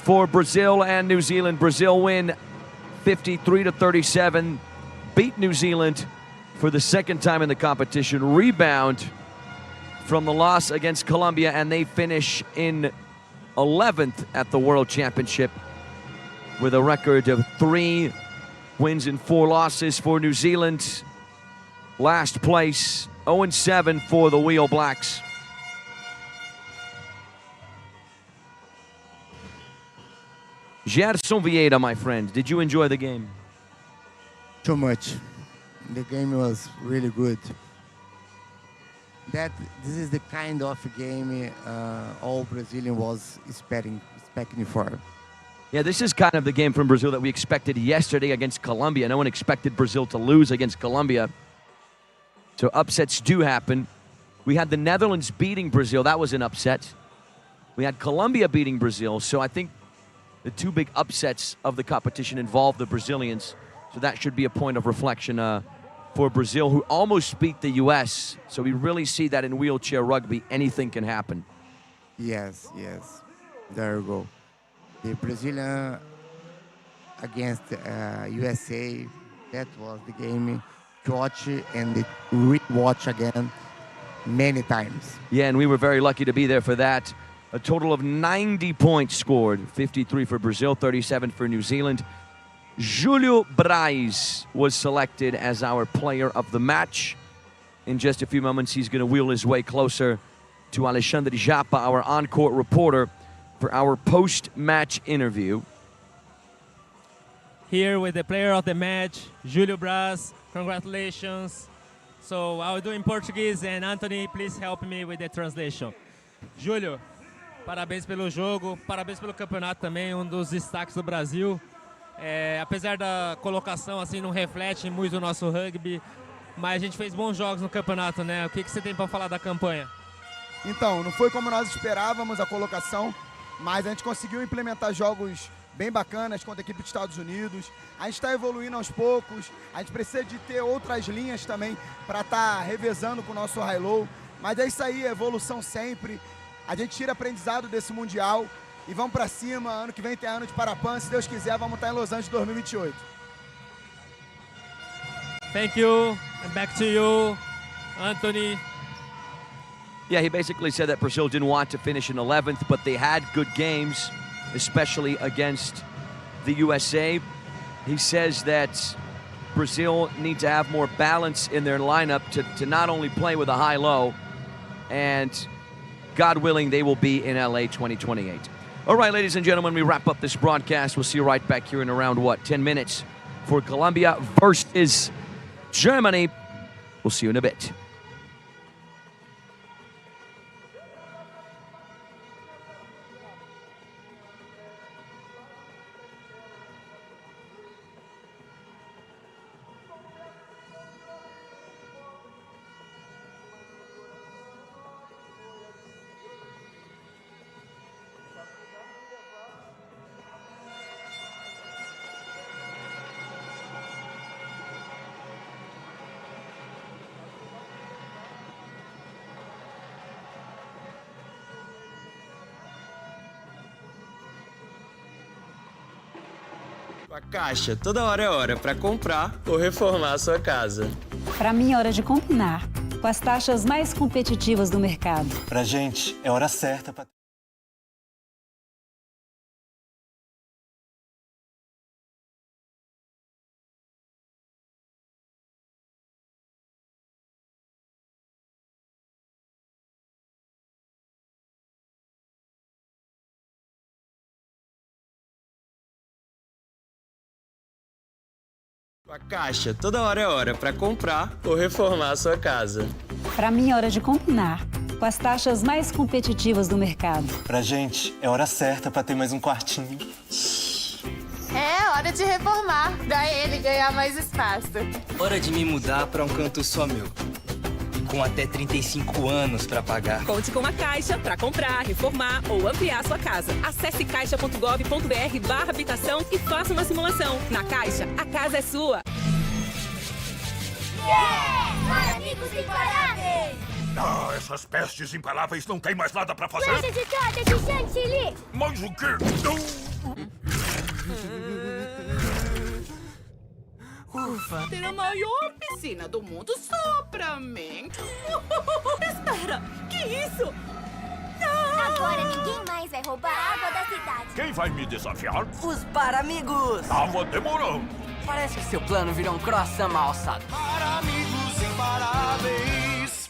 A: for Brazil and New Zealand. Brazil win 53-37, beat New Zealand for the second time in the competition, rebound from the loss against Colombia, and they finish in 11th at the World Championship with a record of 3 wins and 4 losses for New Zealand. Last place, 0-7 for the Wheel Blacks. Gerson Vieira, my friend, did you enjoy the game?
B: Too much. The game was really good. This is the kind of game all Brazilian was expecting for.
A: Yeah, this is kind of the game from Brazil that we expected yesterday against Colombia. No one expected Brazil to lose against Colombia. So upsets do happen. We had the Netherlands beating Brazil. That was an upset. We had Colombia beating Brazil. So I think the 2 big upsets of the competition involved the Brazilians. So that should be a point of reflection for Brazil, who almost beat the U.S. So we really see that in wheelchair rugby, anything can happen.
B: Yes. There you go. The Brazilian against USA, that was the game to watch and re-watch again many times.
A: Yeah, and we were very lucky to be there for that. A total of 90 points scored, 53 for Brazil, 37 for New Zealand. Julio Braz was selected as our player of the match. In just a few moments, he's going to wheel his way closer to Alexandre Japa, our on-court reporter, for our post-match interview.
S: Here with the player of the match, Julio Braz. Congratulations. So I'll do in Portuguese, and Anthony, please help me with the translation. Julio, parabéns pelo jogo, parabéns pelo campeonato também, dos destaques do Brasil. Apesar da colocação assim não reflete muito o nosso rugby, mas a gente fez bons jogos no campeonato, né? O que você tem para falar da campanha?
T: Então, não foi como nós esperávamos a colocação, mas a gente conseguiu implementar jogos bem bacanas contra a equipe dos Estados Unidos. A gente está evoluindo aos poucos, a gente precisa de ter outras linhas também para estar revezando com o nosso high-low, mas é isso aí, evolução sempre. A gente tira aprendizado desse Mundial e vamos para cima. Ano que vem tem ano de Parapan, se Deus quiser, vamos estar em Los Angeles 2028.
S: Thank you, and back to you, Anthony.
A: Yeah, he basically said that Brazil didn't want to finish in 11th, but they had good games, especially against the USA. He says that Brazil need to have more balance in their lineup to not only play with a high-low, and God willing, they will be in LA 2028. All right, ladies and gentlemen, we wrap up this broadcast. We'll see you right back here in around, 10 minutes for Colombia versus Germany. We'll see you in a bit.
C: A Caixa, toda hora é hora para comprar ou reformar a sua casa.
D: Para mim é hora de combinar com as taxas mais competitivas do mercado.
E: Pra gente, é hora certa pra...
C: A Caixa, toda hora é hora para comprar ou reformar a sua casa.
D: Para mim é hora de combinar com as taxas mais competitivas do mercado.
E: Pra gente, é hora certa pra ter mais um quartinho.
P: É hora de reformar, pra ele ganhar mais espaço.
C: Hora de me mudar para um canto só meu. Com até 35 anos para pagar.
L: Conte com a Caixa para comprar, reformar ou ampliar sua casa. Acesse caixa.gov.br/habitação e faça uma simulação. Na Caixa, a casa é sua.
H: Yeah! Amigos imparáveis!
M: Ah, essas pestes imparáveis não têm mais nada pra fazer?
H: Lanche de torta de chantilly!
M: Mais o quê?
G: Ufa, ter a maior piscina do mundo só pra mim. Espera, que isso?
H: Agora ninguém mais vai roubar a água da cidade.
M: Quem vai me desafiar?
J: Os Paramigos!
M: Tava demorando.
J: Parece que seu plano virou um croissant mal alçado.
N: Para amigos imparáveis.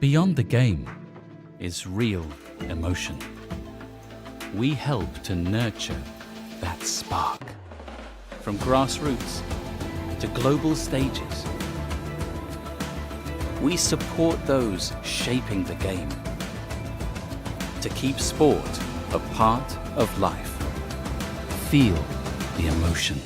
K: Beyond the game is real emotion. We help to nurture that spark. From grassroots to global stages, we support those shaping the game to keep sport a part of life. Feel the emotion.